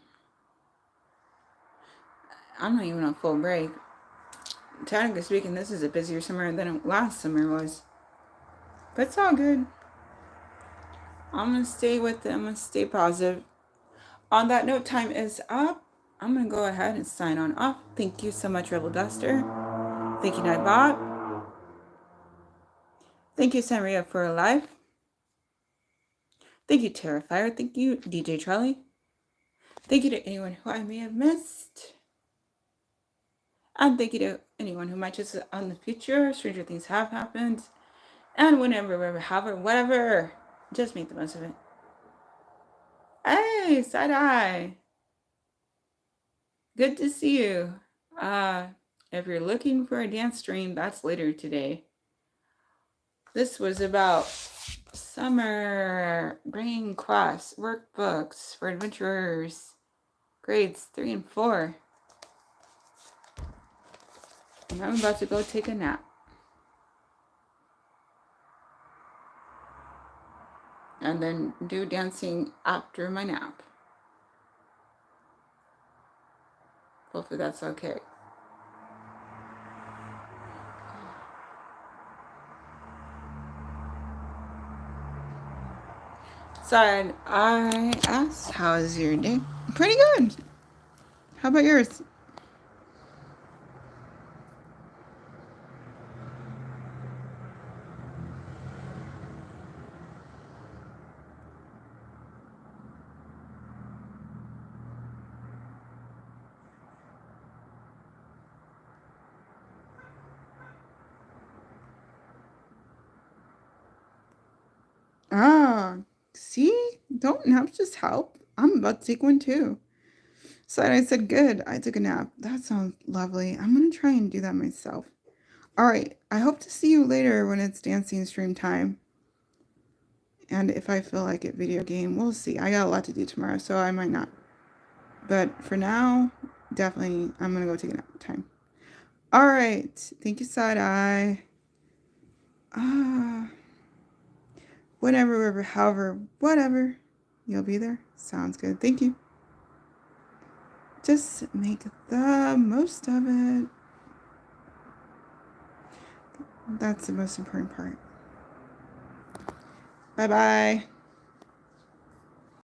I'm not even on full break. Technically speaking, this is a busier summer than last summer was. But it's all good. I'm going to stay with it. I'm going to stay positive. On that note, time is up. I'm going to go ahead and sign on off. Thank you so much, Rebel Duster. Thank you, Nightbot. Thank you, Sanria, for a life. Thank you, Terrifier. Thank you, DJ Charlie. Thank you to anyone who I may have missed. And thank you to anyone who might just on the future. Stranger things have happened. And whenever, wherever, however, whatever. Just make the most of it. Hey, side-eye. Good to see you. If you're looking for a dance stream, that's later today. This was about summer bringing class workbooks for adventurers, grades 3 and 4. And I'm about to go take a nap. And then do dancing after my nap. Hopefully that's okay. So I asked, how's your day? Pretty good. How about yours? Ah, see? Don't naps just help? I'm about to take one too. So I said, good, I took a nap. That sounds lovely. I'm going to try and do that myself. All right, I hope to see you later when it's dancing stream time. And if I feel like it, video game, we'll see. I got a lot to do tomorrow, so I might not. But for now, definitely, I'm going to go take a nap time. All right, thank you, side-eye. Whenever, wherever, however, whatever, you'll be there. Sounds good. Thank you. Just make the most of it. That's the most important part. Bye-bye.